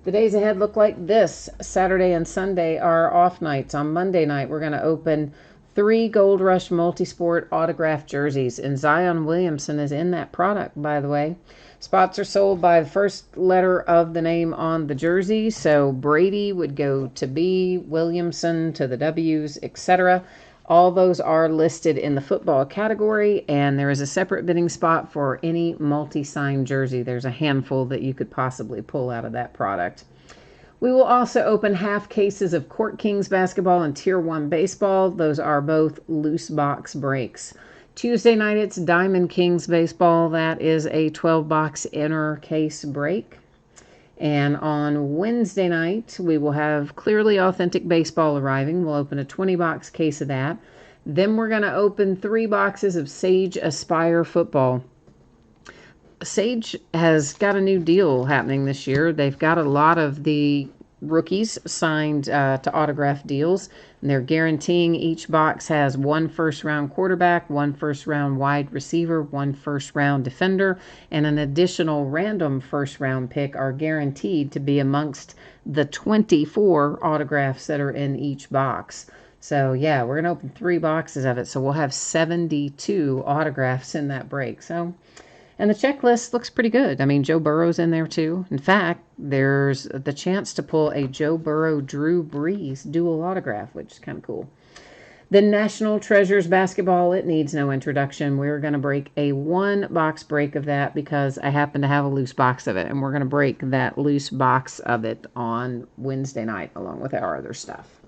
The days ahead look like this. Saturday and Sunday are off nights. On Monday night, we're going to open 3 Gold Rush Multisport autographed jerseys, and Zion Williamson is in that product, by the way. Spots are sold by the first letter of the name on the jersey, so Brady would go to B, Williamson to the W's, etc. All those are listed in the football category, and there is a separate bidding spot for any multi-signed jersey. There's a handful that you could possibly pull out of that product. We will also open half cases of Court Kings basketball and Tier 1 baseball. Those are both loose box breaks. Tuesday night, it's Diamond Kings baseball. That is a 12-box inner case break. And on Wednesday night, we will have Clearly Authentic Baseball arriving. We'll open a 20-box case of that. Then we're going to open 3 boxes of Sage Aspire football. Sage has got a new deal happening this year. They've got a lot of the rookies signed to autograph deals, and they're guaranteeing each box has 1 first-round quarterback, 1 first-round wide receiver, 1 first-round defender, and an additional random first-round pick are guaranteed to be amongst the 24 autographs that are in each box. So yeah, we're going to open 3 boxes of it, so we'll have 72 autographs in that break. And the checklist looks pretty good. I mean, Joe Burrow's in there too. In fact, there's the chance to pull a Joe Burrow Drew Brees dual autograph, which is kind of cool. The National Treasures basketball, it needs no introduction. We're going to break a 1-box break of that because I happen to have a loose box of it. And we're going to break that loose box of it on Wednesday night along with our other stuff.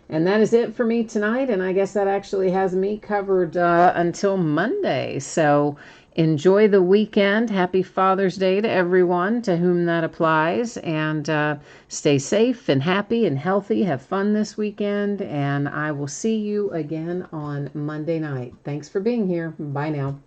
And that is it for me tonight. And I guess that actually has me covered until Monday. So enjoy the weekend. Happy Father's Day to everyone to whom that applies. And stay safe and happy and healthy. Have fun this weekend. And I will see you again on Monday night. Thanks for being here. Bye now.